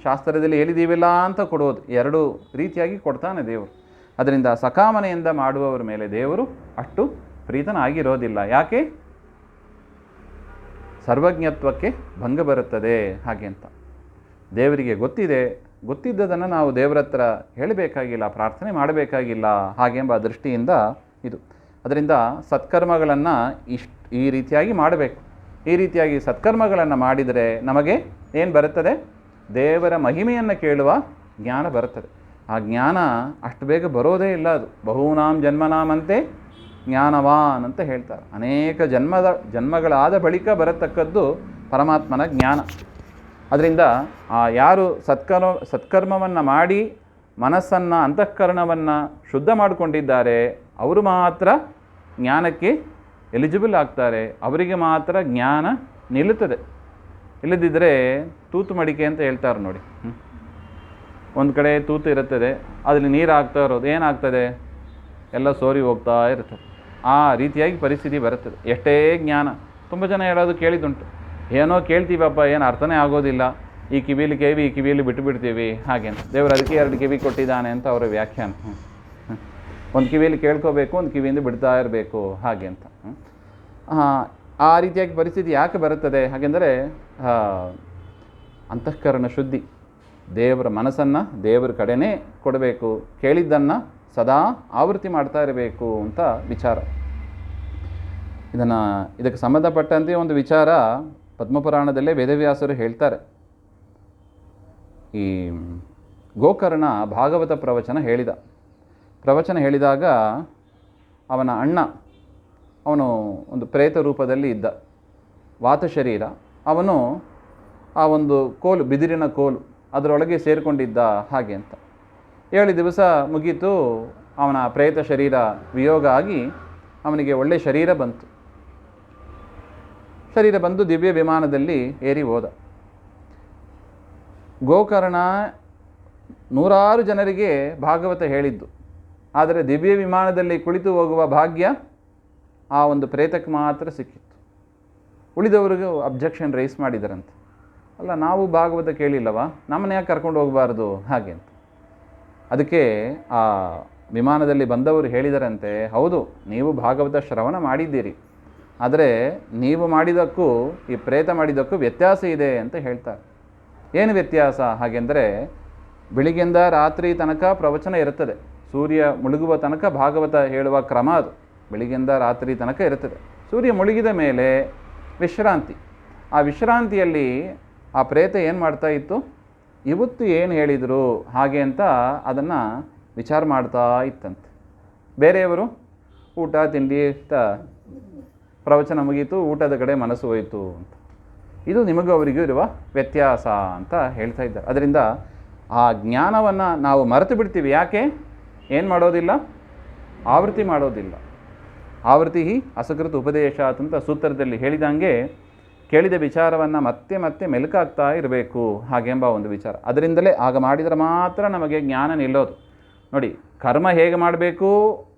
ಶಾಸ್ತ್ರದಲ್ಲಿ ಹೇಳಿದೀವಿಲ್ಲ ಅಂತ ಕೊಡೋದು, ಎರಡು ರೀತಿಯಾಗಿ ಕೊಡ್ತಾನೆ ದೇವರು. ಅದರಿಂದ ಸಕಾಮನೆಯಿಂದ ಮಾಡುವವರ ಮೇಲೆ ದೇವರು ಅಷ್ಟು ಪ್ರೀತನಾಗಿರೋದಿಲ್ಲ. ಯಾಕೆ? ಸರ್ವಜ್ಞತ್ವಕ್ಕೆ ಭಂಗ ಬರುತ್ತದೆ ಹಾಗೆ ಅಂತ. ದೇವರಿಗೆ ಗೊತ್ತಿದ್ದದನ್ನು ನಾವು ದೇವರ ಹತ್ರ ಹೇಳಬೇಕಾಗಿಲ್ಲ, ಪ್ರಾರ್ಥನೆ ಮಾಡಬೇಕಾಗಿಲ್ಲ ಹಾಗೆಂಬ ದೃಷ್ಟಿಯಿಂದ ಇದು. ಅದರಿಂದ ಸತ್ಕರ್ಮಗಳನ್ನು ಈ ರೀತಿಯಾಗಿ ಮಾಡಬೇಕು. ಈ ರೀತಿಯಾಗಿ ಸತ್ಕರ್ಮಗಳನ್ನು ಮಾಡಿದರೆ ನಮಗೆ ಏನು ಬರುತ್ತದೆ? ದೇವರ ಮಹಿಮೆಯನ್ನು ಕೇಳುವ ಜ್ಞಾನ ಬರುತ್ತದೆ. ಆ ಜ್ಞಾನ ಅಷ್ಟು ಬೇಗ ಬರೋದೇ ಇಲ್ಲ. ಅದು ಬಹೂನಾಂ ಜನ್ಮನಾಮಂತೆ ಜ್ಞಾನವಾನ್ ಅಂತ ಹೇಳ್ತಾರೆ. ಅನೇಕ ಜನ್ಮಗಳಾದ ಬಳಿಕ ಬರತಕ್ಕದ್ದು ಪರಮಾತ್ಮನ ಜ್ಞಾನ. ಅದರಿಂದ ಯಾರು ಸತ್ಕರ್ಮವನ್ನು ಮಾಡಿ ಮನಸ್ಸನ್ನು, ಅಂತಃಕರಣವನ್ನು ಶುದ್ಧ ಮಾಡಿಕೊಂಡಿದ್ದಾರೆ, ಅವರು ಮಾತ್ರ ಜ್ಞಾನಕ್ಕೆ ಎಲಿಜಿಬಲ್ ಆಗ್ತಾರೆ. ಅವರಿಗೆ ಮಾತ್ರ ಜ್ಞಾನ ನಿಲ್ಲುತ್ತದೆ. ಇಲ್ಲದಿದ್ದರೆ ತೂತು ಮಡಿಕೆ ಅಂತ ಹೇಳ್ತಾರೆ ನೋಡಿ. ಒಂದು ಕಡೆ ತೂತು ಇರುತ್ತದೆ, ಅದರಲ್ಲಿ ನೀರು ಹಾಕ್ತಾ ಇರೋದು ಏನಾಗ್ತದೆ? ಎಲ್ಲ ಸೋರಿ ಹೋಗ್ತಾ ಇರ್ತದೆ. ಆ ರೀತಿಯಾಗಿ ಪರಿಸ್ಥಿತಿ ಬರುತ್ತದೆ. ಎಷ್ಟೇ ಜ್ಞಾನ, ತುಂಬ ಜನ ಹೇಳೋದು ಕೇಳಿದುಂಟು, ಏನೋ ಕೇಳ್ತೀವಪ್ಪ, ಏನು ಅರ್ಥನೇ ಆಗೋದಿಲ್ಲ, ಈ ಕಿವಿಲಿ ಕೇವಿ, ಈ ಕಿವಿಯಲ್ಲಿ ಬಿಟ್ಟುಬಿಡ್ತೀವಿ ಹಾಗೆ ಅಂತ. ದೇವರು ಅದಕ್ಕೆ 2 ಕಿವಿ ಕೊಟ್ಟಿದ್ದಾನೆ ಅಂತ ಅವರ ವ್ಯಾಖ್ಯಾನ. ಒಂದು ಕಿವಿಯಲ್ಲಿ ಕೇಳ್ಕೋಬೇಕು, ಒಂದು ಕಿವಿಯಿಂದ ಬಿಡ್ತಾ ಇರಬೇಕು ಹಾಗೆ ಅಂತ. ಆ ರೀತಿಯಾಗಿ ಪರಿಸ್ಥಿತಿ ಯಾಕೆ ಬರುತ್ತದೆ ಹಾಗೆಂದರೆ ಅಂತಃಕರಣ ಶುದ್ಧಿ. ದೇವರ ಮನಸ್ಸನ್ನು ದೇವರ ಕಡೆನೇ ಕೊಡಬೇಕು, ಕೇಳಿದ್ದನ್ನು ಸದಾ ಆವೃತ್ತಿ ಮಾಡ್ತಾ ಇರಬೇಕು ಅಂತ ವಿಚಾರ. ಇದಕ್ಕೆ ಸಂಬಂಧಪಟ್ಟಂತೆ ಒಂದು ವಿಚಾರ ಪದ್ಮಪುರಾಣದಲ್ಲೇ ವೇದವ್ಯಾಸರು ಹೇಳ್ತಾರೆ. ಈ ಗೋಕರ್ಣ ಭಾಗವತ ಪ್ರವಚನ ಹೇಳಿದಾಗ ಅವನ ಅಣ್ಣ, ಅವನು ಒಂದು ಪ್ರೇತ ರೂಪದಲ್ಲಿ ಇದ್ದ, ವಾತ ಶರೀರ. ಅವನು ಆ ಒಂದು ಕೋಲು, ಬಿದಿರಿನ ಕೋಲು, ಅದರೊಳಗೆ ಸೇರಿಕೊಂಡಿದ್ದ ಹಾಗೆ ಅಂತ. 7 ದಿವಸ ಮುಗೀತು, ಅವನ ಪ್ರೇತ ಶರೀರ ವಿಯೋಗ ಆಗಿ ಅವನಿಗೆ ಒಳ್ಳೆಯ ಶರೀರ ಬಂದು ದಿವ್ಯ ವಿಮಾನದಲ್ಲಿ ಏರಿ ಹೋದ. ಗೋಕರ್ಣ 100 ಜನರಿಗೆ ಭಾಗವತ ಹೇಳಿದ್ದು, ಆದರೆ ದಿವ್ಯ ವಿಮಾನದಲ್ಲಿ ಕುಳಿತು ಹೋಗುವ ಭಾಗ್ಯ ಆ ಒಂದು ಪ್ರೇತಕ್ಕೆ ಮಾತ್ರ ಸಿಕ್ಕಿತ್ತು. ಉಳಿದವರಿಗೂ ಅಬ್ಜೆಕ್ಷನ್ ರೈಸ್ ಮಾಡಿದರಂತೆ, ಅಲ್ಲ ನಾವು ಭಾಗವತ ಕೇಳಿಲ್ಲವಾ, ನಮ್ಮನ್ನ ಯಾಕೆ ಕರ್ಕೊಂಡು ಹೋಗಬಾರ್ದು ಹಾಗೆ ಅಂತ. ಅದಕ್ಕೆ ಆ ವಿಮಾನದಲ್ಲಿ ಬಂದವರು ಹೇಳಿದರಂತೆ, ಹೌದು ನೀವು ಭಾಗವತ ಶ್ರವಣ ಮಾಡಿದ್ದೀರಿ, ಆದರೆ ನೀವು ಮಾಡಿದ್ದಕ್ಕೂ ಈ ಪ್ರೇತ ಮಾಡಿದ್ದಕ್ಕೂ ವ್ಯತ್ಯಾಸ ಇದೆ ಅಂತ ಹೇಳ್ತಾರೆ. ಏನು ವ್ಯತ್ಯಾಸ ಹಾಗೆಂದರೆ, ಬೆಳಿಗ್ಗೆಯಿಂದ ರಾತ್ರಿ ತನಕ ಪ್ರವಚನ ಇರುತ್ತದೆ, ಸೂರ್ಯ ಮುಳುಗುವ ತನಕ ಭಾಗವತ ಹೇಳುವ ಕ್ರಮ ಅದು. ಬೆಳಿಗ್ಗೆಯಿಂದ ರಾತ್ರಿ ತನಕ ಇರುತ್ತದೆ. ಸೂರ್ಯ ಮುಳುಗಿದ ಮೇಲೆ ವಿಶ್ರಾಂತಿ. ಆ ವಿಶ್ರಾಂತಿಯಲ್ಲಿ ಆ ಪ್ರೇತ ಏನು ಮಾಡ್ತಾ ಇತ್ತು? ಇವತ್ತು ಏನು ಹೇಳಿದರು ಹಾಗೆ ಅಂತ ಅದನ್ನು ವಿಚಾರ ಮಾಡ್ತಾ ಇತ್ತಂತೆ. ಬೇರೆಯವರು ಊಟ ತಿಂಡಿ ಪ್ರವಚನ ಮುಗೀತು, ಊಟದ ಕಡೆ ಮನಸ್ಸು ಹೋಯಿತು ಅಂತ. ಇದು ನಿಮಗೂ ಅವರಿಗೂ ಇರುವ ವ್ಯತ್ಯಾಸ ಅಂತ ಹೇಳ್ತಾ ಇದ್ದಾರೆ. ಅದರಿಂದ ಆ ಜ್ಞಾನವನ್ನು ನಾವು ಮರೆತು ಬಿಡ್ತೀವಿ. ಯಾಕೆ? ಏನು ಮಾಡೋದಿಲ್ಲ? ಆವೃತ್ತಿ ಮಾಡೋದಿಲ್ಲ. ಆವೃತ್ತಿ ಅಸಕೃತ ಉಪದೇಶ ಅಂತ ಸೂತ್ರದಲ್ಲಿ ಹೇಳಿದಂಗೆ ಕೇಳಿದ ವಿಚಾರವನ್ನು ಮತ್ತೆ ಮತ್ತೆ ಮೆಲುಕಾಗ್ತಾ ಇರಬೇಕು ಹಾಗೆಂಬ ಒಂದು ವಿಚಾರ. ಅದರಿಂದಲೇ ಆಗ ಮಾಡಿದರೆ ಮಾತ್ರ ನಮಗೆ ಜ್ಞಾನ ನಿಲ್ಲೋದು. ನೋಡಿ, ಕರ್ಮ ಹೇಗೆ ಮಾಡಬೇಕು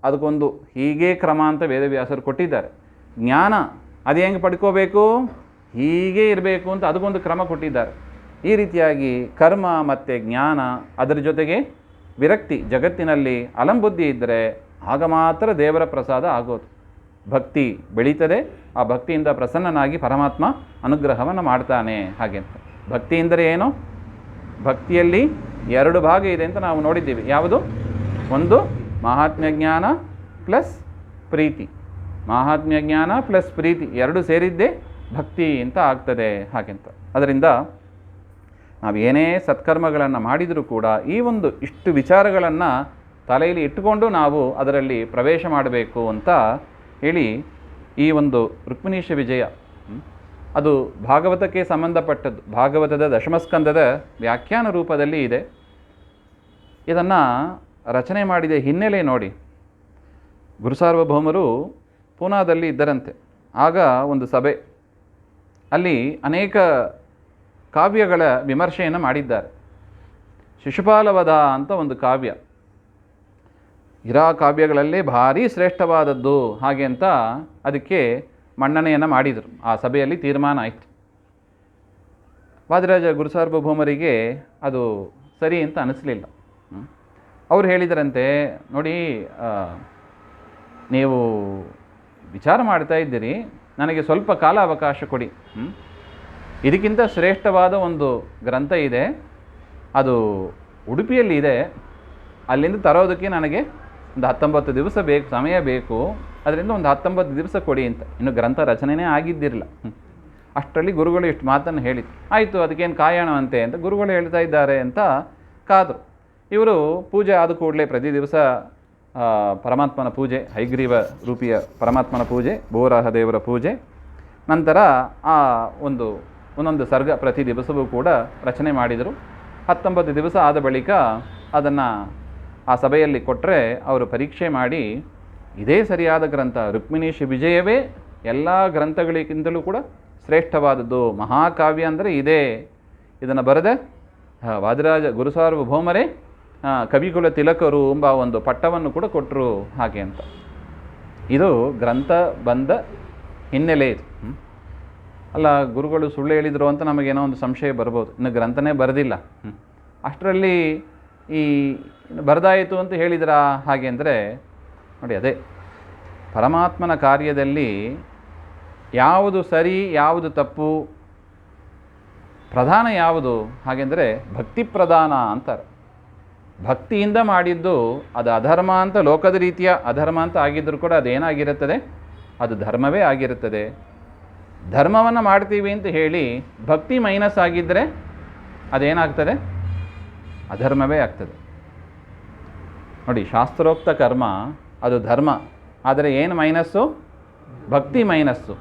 ಅದಕ್ಕೊಂದು ಹೀಗೆ ಕ್ರಮ ಅಂತ ವೇದವ್ಯಾಸರು ಕೊಟ್ಟಿದ್ದಾರೆ. ಜ್ಞಾನ ಅದು ಹೆಂಗೆ ಪಡ್ಕೋಬೇಕು, ಹೀಗೆ ಇರಬೇಕು ಅಂತ ಅದಕ್ಕೊಂದು ಕ್ರಮ ಕೊಟ್ಟಿದ್ದಾರೆ. ಈ ರೀತಿಯಾಗಿ ಕರ್ಮ ಮತ್ತು ಜ್ಞಾನ, ಅದರ ಜೊತೆಗೆ ವಿರಕ್ತಿ, ಜಗತ್ತಿನಲ್ಲಿ ಅಲಂಬುದ್ಧಿ ಇದ್ದರೆ ಆಗ ಮಾತ್ರ ದೇವರ ಪ್ರಸಾದ ಆಗೋದು. ಭಕ್ತಿ ಬೆಳೀತದೆ. ಆ ಭಕ್ತಿಯಿಂದ ಪ್ರಸನ್ನನಾಗಿ ಪರಮಾತ್ಮ ಅನುಗ್ರಹವನ್ನು ಮಾಡ್ತಾನೆ ಹಾಗೆ ಅಂತ. ಭಕ್ತಿ ಎಂದರೆ ಏನು? ಭಕ್ತಿಯಲ್ಲಿ 2 ಭಾಗ ಇದೆ ಅಂತ ನಾವು ನೋಡಿದ್ದೀವಿ. ಯಾವುದು? ಒಂದು ಮಹಾತ್ಮ್ಯ ಜ್ಞಾನ ಪ್ಲಸ್ ಪ್ರೀತಿ. ಮಹಾತ್ಮ್ಯ ಜ್ಞಾನ ಪ್ಲಸ್ ಪ್ರೀತಿ 2 ಸೇರಿದ್ದೇ ಭಕ್ತಿ ಅಂತ ಆಗ್ತದೆ ಹಾಗೆಂತ. ಅದರಿಂದ ನಾವು ಏನೇ ಸತ್ಕರ್ಮಗಳನ್ನು ಮಾಡಿದರೂ ಕೂಡ ಈ ಒಂದು ಇಷ್ಟು ವಿಚಾರಗಳನ್ನು ತಲೆಯಲ್ಲಿ ಇಟ್ಟುಕೊಂಡು ನಾವು ಅದರಲ್ಲಿ ಪ್ರವೇಶ ಮಾಡಬೇಕು ಅಂತ ಹೇಳಿ ಈ ಒಂದು ರುಕ್ಮಿಣೀಶ ವಿಜಯ ಅದು ಭಾಗವತಕ್ಕೆ ಸಂಬಂಧಪಟ್ಟದ್ದು. ಭಾಗವತದ ದಶಮಸ್ಕಂದದ ವ್ಯಾಖ್ಯಾನ ರೂಪದಲ್ಲಿ ಇದೆ. ಇದನ್ನು ರಚನೆ ಮಾಡಿದ ಹಿನ್ನೆಲೆ ನೋಡಿ. ಗುರುಸಾರ್ವಭೌಮರು ಪೂನಾದಲ್ಲಿ ಇದ್ದರಂತೆ. ಆಗ ಒಂದು ಸಭೆ, ಅಲ್ಲಿ ಅನೇಕ ಕಾವ್ಯಗಳ ವಿಮರ್ಶೆಯನ್ನು ಮಾಡಿದ್ದಾರೆ. ಶಿಶುಪಾಲವಧ ಅಂತ ಒಂದು ಕಾವ್ಯ, ಇರಾ ಕಾವ್ಯಗಳಲ್ಲೇ ಭಾರೀ ಶ್ರೇಷ್ಠವಾದದ್ದು ಹಾಗೆ ಅಂತ ಅದಕ್ಕೆ ಮನ್ನಣೆಯನ್ನು ಮಾಡಿದರು. ಆ ಸಭೆಯಲ್ಲಿ ತೀರ್ಮಾನ ಆಯಿತು. ವಾದಿರಾಜ ಗುರುಸಾರ್ವಭೌಮರಿಗೆ ಅದು ಸರಿ ಅಂತ ಅನಿಸ್ಲಿಲ್ಲ. ಅವ್ರು ಹೇಳಿದರಂತೆ, ನೋಡಿ ನೀವು ವಿಚಾರ ಮಾಡ್ತಾ ಇದ್ದೀರಿ, ನನಗೆ ಸ್ವಲ್ಪ ಕಾಲ ಅವಕಾಶ ಕೊಡಿ. ಇದಕ್ಕಿಂತ ಶ್ರೇಷ್ಠವಾದ ಒಂದು ಗ್ರಂಥ ಇದೆ, ಅದು ಉಡುಪಿಯಲ್ಲಿ ಇದೆ, ಅಲ್ಲಿಂದ ತರೋದಕ್ಕೆ ನನಗೆ ಒಂದು 19 ದಿವಸ ಬೇಕು, ಸಮಯ ಬೇಕು, ಅದರಿಂದ ಒಂದು 19 ದಿವಸ ಕೊಡಿ ಅಂತ. ಇನ್ನು ಗ್ರಂಥ ರಚನೆಯೇ ಆಗಿದ್ದಿರಲಿಲ್ಲ. ಅಷ್ಟರಲ್ಲಿ ಗುರುಗಳು ಇಷ್ಟು ಮಾತನ್ನು ಹೇಳಿದ್ರು. ಆಯಿತು, ಅದಕ್ಕೇನು ಕಾಯೋಣವಂತೆ ಅಂತ ಗುರುಗಳು ಹೇಳ್ತಾ ಇದ್ದಾರೆ ಅಂತ ಕಾದರು. ಇವರು ಪೂಜೆ ಆದ ಕೂಡಲೇ ಪ್ರತಿ ದಿವಸ ಪರಮಾತ್ಮನ ಪೂಜೆ, ಹೈಗ್ರೀವ ರೂಪಿಯ ಪರಮಾತ್ಮನ ಪೂಜೆ, ಬೋರಾಹ ದೇವರ ಪೂಜೆ, ನಂತರ ಆ ಒಂದೊಂದು ಸರ್ಗ ಪ್ರತಿ ದಿವಸವೂ ಕೂಡ ರಚನೆ ಮಾಡಿದರು. 19 ದಿವಸ ಆದ ಬಳಿಕ ಅದನ್ನು ಆ ಸಭೆಯಲ್ಲಿ ಕೊಟ್ಟರೆ ಅವರು ಪರೀಕ್ಷೆ ಮಾಡಿ, ಇದೇ ಸರಿಯಾದ ಗ್ರಂಥ, ರುಕ್ಮಿಣೀಶ ವಿಜಯವೇ ಎಲ್ಲ ಗ್ರಂಥಗಳಿಗಿಂತಲೂ ಕೂಡ ಶ್ರೇಷ್ಠವಾದದ್ದು, ಮಹಾಕಾವ್ಯ ಅಂದರೆ ಇದೇ, ಇದನ್ನು ಬರೆದ ವಾದಿರಾಜ ಗುರುಸಾರ್ವಭೌಮರೇ ಕವಿಕುಲ ತಿಲಕರು ಎಂಬ ಒಂದು ಪಟ್ಟವನ್ನು ಕೂಡ ಕೊಟ್ಟರು ಹಾಗೆ ಅಂತ. ಇದು ಗ್ರಂಥ ಬಂದ ಹಿನ್ನೆಲೆ ಇದು. ಅಲ್ಲ, ಗುರುಗಳು ಸುಳ್ಳು ಹೇಳಿದರು ಅಂತ ನಮಗೇನೋ ಒಂದು ಸಂಶಯ ಬರ್ಬೋದು. ಇನ್ನು ಗ್ರಂಥನೇ ಬರೆದಿಲ್ಲ, ಅಷ್ಟರಲ್ಲಿ ಈ ಬರೆದಾಯಿತು ಅಂತ ಹೇಳಿದ್ರಾ ಹಾಗೆ ಅಂದರೆ ನೋಡಿ, ಅದೇ ಪರಮಾತ್ಮನ ಕಾರ್ಯದಲ್ಲಿ ಯಾವುದು ಸರಿ ಯಾವುದು ತಪ್ಪು, ಪ್ರಧಾನ ಯಾವುದು ಹಾಗೆಂದರೆ ಭಕ್ತಿ ಪ್ರಧಾನ ಅಂತಾರೆ. ಭಕ್ತಿಯಿಂದ ಮಾಡಿದ್ದು ಅದು ಅಧರ್ಮ ಅಂತ, ಲೋಕದ ರೀತಿಯ ಅಧರ್ಮ ಅಂತ ಆಗಿದ್ದರೂ ಕೂಡ ಅದೇನಾಗಿರುತ್ತದೆ, ಅದು ಧರ್ಮವೇ ಆಗಿರುತ್ತದೆ. ಧರ್ಮವನ್ನು ಮಾಡ್ತೀವಿ ಅಂತ ಹೇಳಿ ಭಕ್ತಿ ಮೈನಸ್ ಆಗಿದ್ದರೆ ಅದೇನಾಗ್ತದೆ, ಅಧರ್ಮವೇ ಆಗ್ತದೆ. ನೋಡಿ, ಶಾಸ್ತ್ರೋಕ್ತ ಕರ್ಮ ಅದು ಧರ್ಮ, ಆದರೆ ಏನು ಮೈನಸ್ಸು, ಭಕ್ತಿ ಮೈನಸ್ಸು,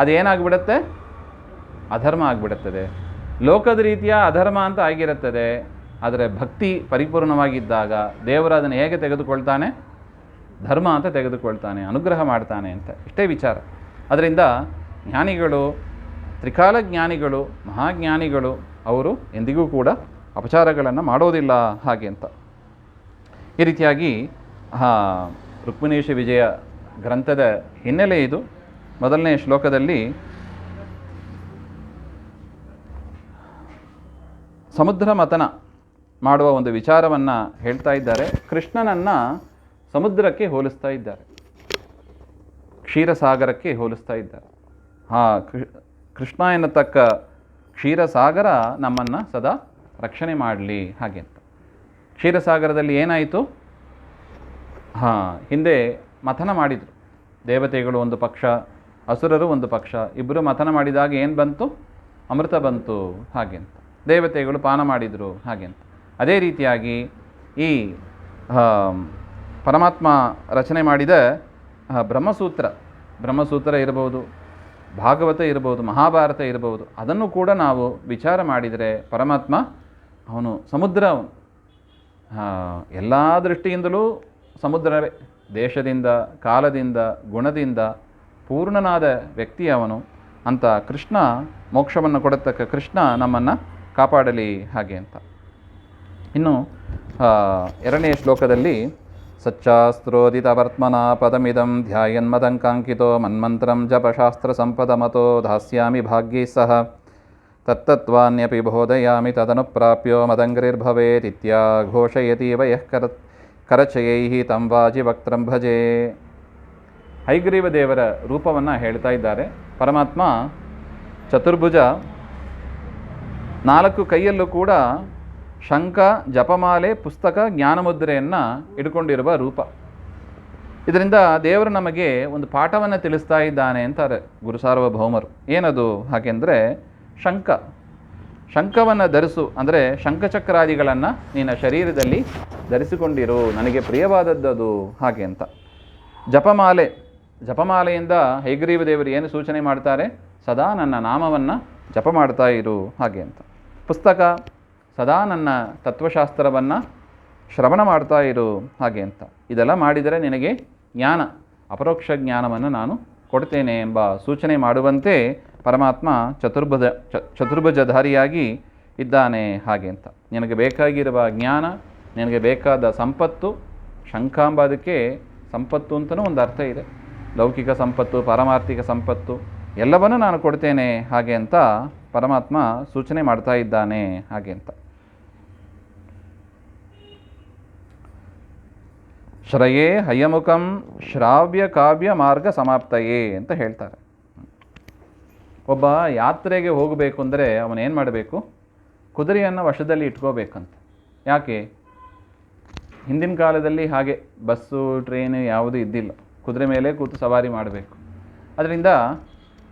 ಅದೇನಾಗ್ಬಿಡುತ್ತೆ, ಅಧರ್ಮ ಆಗಿಬಿಡುತ್ತದೆ. ಲೋಕದ ರೀತಿಯ ಅಧರ್ಮ ಅಂತ ಆಗಿರುತ್ತದೆ, ಆದರೆ ಭಕ್ತಿ ಪರಿಪೂರ್ಣವಾಗಿದ್ದಾಗ ದೇವರು ಅದನ್ನು ಹೇಗೆ ತೆಗೆದುಕೊಳ್ತಾನೆ, ಧರ್ಮ ಅಂತ ತೆಗೆದುಕೊಳ್ತಾನೆ, ಅನುಗ್ರಹ ಮಾಡ್ತಾನೆ ಅಂತ. ಇಷ್ಟೇ ವಿಚಾರ. ಅದರಿಂದ ಜ್ಞಾನಿಗಳು, ತ್ರಿಕಾಲ ಜ್ಞಾನಿಗಳು, ಮಹಾಜ್ಞಾನಿಗಳು, ಅವರು ಎಂದಿಗೂ ಕೂಡ ಅಪಚಾರಗಳನ್ನು ಮಾಡೋದಿಲ್ಲ ಹಾಗೆ ಅಂತ. ಈ ರೀತಿಯಾಗಿ ರುಕ್ಮಿಣೀಶ ವಿಜಯ ಗ್ರಂಥದ ಹಿನ್ನೆಲೆ ಇದು. ಮೊದಲನೇ ಶ್ಲೋಕದಲ್ಲಿ ಸಮುದ್ರ ಮಥನ ಮಾಡುವ ಒಂದು ವಿಚಾರವನ್ನು ಹೇಳ್ತಾ ಇದ್ದಾರೆ. ಕೃಷ್ಣನನ್ನು ಸಮುದ್ರಕ್ಕೆ ಹೋಲಿಸ್ತಾ ಇದ್ದಾರೆ, ಕ್ಷೀರಸಾಗರಕ್ಕೆ ಹೋಲಿಸ್ತಾ ಇದ್ದಾರೆ. ಕೃಷ್ಣ ಎನ್ನತಕ್ಕ ಕ್ಷೀರಸಾಗರ ನಮ್ಮನ್ನು ಸದಾ ರಕ್ಷಣೆ ಮಾಡಲಿ ಹಾಗೆ ಅಂತ. ಕ್ಷೀರಸಾಗರದಲ್ಲಿ ಏನಾಯಿತು, ಹಿಂದೆ ಮಥನ ಮಾಡಿದರು. ದೇವತೆಗಳು ಒಂದು ಪಕ್ಷ, ಅಸುರರು ಒಂದು ಪಕ್ಷ, ಇಬ್ಬರು ಮಥನ ಮಾಡಿದಾಗ ಏನು ಬಂತು, ಅಮೃತ ಬಂತು ಹಾಗೆ ಅಂತ. ದೇವತೆಗಳು ಪಾನ ಮಾಡಿದರು ಹಾಗೆ ಅಂತ. ಅದೇ ರೀತಿಯಾಗಿ ಈ ಪರಮಾತ್ಮ ರಚನೆ ಮಾಡಿದ ಬ್ರಹ್ಮಸೂತ್ರ ಇರಬಹುದು, ಭಾಗವತ ಇರಬಹುದು, ಮಹಾಭಾರತ ಇರಬಹುದು, ಅದನ್ನು ಕೂಡ ನಾವು ವಿಚಾರ ಮಾಡಿದರೆ ಪರಮಾತ್ಮ ಅವನು ಸಮುದ್ರ, ಎಲ್ಲ ದೃಷ್ಟಿಯಿಂದಲೂ ಸಮುದ್ರವೇ. ದೇಶದಿಂದ, ಕಾಲದಿಂದ, ಗುಣದಿಂದ ಪೂರ್ಣನಾದ ವ್ಯಕ್ತಿ ಅವನು ಅಂತ. ಕೃಷ್ಣ ಮೋಕ್ಷವನ್ನು ಕೊಡತಕ್ಕ ಕೃಷ್ಣ ನಮ್ಮನ್ನು ಕಾಪಾಡಲಿ ಹಾಗೆ ಅಂತ. ಇನ್ನು ಎರಡನೇ ಶ್ಲೋಕದಲ್ಲಿ ಸಚ್ಚಾಸ್ತ್ರೋದಿತವರ್ತ್ಮನ ಪದಮಿದಂ ಧ್ಯಾಯನ್ಮದಂಕಾಂಕಿತೋ ಮನ್ಮಂತ್ರಂ ಜಪಶಾಸ್ತ್ರ ಸಂಪದಮತೋ ಧಾಸ್ಯಾಮಿ ಭಾಗ್ಯೈ ಸಹ ತತ್ತತ್ವಾನ್ಯಪಿ ಬೋಧಯಾಮಿ ತದನುಪ್ರಾಪ್ಯೋ ಮದಂಗ್ರಿರ್ಭವೇತಿತ್ಯಾಘೋಷಯತೀವ ಯಃ ಕರಚಯೈಃ ತಂ ವಾಜಿವಕ್ತ್ರಂ ಭಜೆ. ಹೈಗ್ರೀವ ದೇವರ ರೂಪವನ್ನು ಹೇಳ್ತಾ ಇದ್ದಾರೆ. ಪರಮಾತ್ಮ ಚತುರ್ಭುಜ, 4 ಕೈಯಲ್ಲೂ ಕೂಡ ಶಂಖ, ಜಪಮಾಲೆ, ಪುಸ್ತಕ, ಜ್ಞಾನಮುದ್ರೆಯನ್ನು ಇಟ್ಕೊಂಡಿರುವ ರೂಪ. ಇದರಿಂದ ದೇವರು ನಮಗೆ ಒಂದು ಪಾಠವನ್ನು ತಿಳಿಸ್ತಾ ಇದ್ದಾನೆ ಅಂತಾರೆ ಗುರುಸಾರ್ವಭೌಮರು. ಏನದು ಹಾಗೆಂದರೆ ಶಂಖವನ್ನು ಧರಿಸು, ಅಂದರೆ ಶಂಖಚಕ್ರಾದಿಗಳನ್ನು ನಿನ್ನ ಶರೀರದಲ್ಲಿ ಧರಿಸಿಕೊಂಡಿರು, ನನಗೆ ಪ್ರಿಯವಾದದ್ದು ಹಾಗೆ ಅಂತ. ಜಪಮಾಲೆಯಿಂದ ಹೈಗ್ರೀವ ದೇವರು ಏನು ಸೂಚನೆ ಮಾಡ್ತಾರೆ, ಸದಾ ನನ್ನ ನಾಮವನ್ನು ಜಪ ಮಾಡ್ತಾ ಇರು ಹಾಗೆ ಅಂತ. ಪುಸ್ತಕ, ಸದಾ ನನ್ನ ತತ್ವಶಾಸ್ತ್ರವನ್ನು ಶ್ರವಣ ಮಾಡ್ತಾ ಇರು ಹಾಗೆ ಅಂತ. ಇದೆಲ್ಲ ಮಾಡಿದರೆ ನಿನಗೆ ಜ್ಞಾನ, ಅಪರೋಕ್ಷ ಜ್ಞಾನವನ್ನು ನಾನು ಕೊಡ್ತೇನೆ ಎಂಬ ಸೂಚನೆ ಮಾಡುವಂತೆ ಪರಮಾತ್ಮ ಚತುರ್ಭುಜಧಾರಿಯಾಗಿ ಇದ್ದಾನೆ ಹಾಗೆ ಅಂತ. ನಿನಗೆ ಬೇಕಾಗಿರುವ ಜ್ಞಾನ, ನಿನಗೆ ಬೇಕಾದ ಸಂಪತ್ತು, ಶಂಖಾಂಬ ಅದಕ್ಕೆ ಸಂಪತ್ತು ಅಂತಲೂ ಒಂದು ಅರ್ಥ ಇದೆ. ಲೌಕಿಕ ಸಂಪತ್ತು, ಪಾರಮಾರ್ಥಿಕ ಸಂಪತ್ತು ಎಲ್ಲವನ್ನೂ ನಾನು ಕೊಡ್ತೇನೆ ಹಾಗೆ ಅಂತ ಪರಮಾತ್ಮ ಸೂಚನೆ ಮಾಡ್ತಾ ಇದ್ದಾನೆ ಹಾಗೆ ಅಂತ. ಶ್ರಯೇ ಹಯಮುಖಂ ಶ್ರಾವ್ಯ ಕಾವ್ಯ ಮಾರ್ಗ ಸಮಾಪ್ತಯೇ ಅಂತ ಹೇಳ್ತಾರೆ. ಒಬ್ಬ ಯಾತ್ರೆಗೆ ಹೋಗಬೇಕು ಅಂದರೆ ಅವನೇನು ಮಾಡಬೇಕು? ಕುದುರೆಯನ್ನು ವಶದಲ್ಲಿ ಇಟ್ಕೋಬೇಕಂತ. ಯಾಕೆ? ಹಿಂದಿನ ಕಾಲದಲ್ಲಿ ಹಾಗೆ ಬಸ್ಸು ಟ್ರೈನು ಯಾವುದೂ ಇದ್ದಿಲ್ಲ, ಕುದುರೆ ಮೇಲೆ ಕೂತು ಸವಾರಿ ಮಾಡಬೇಕು. ಅದರಿಂದ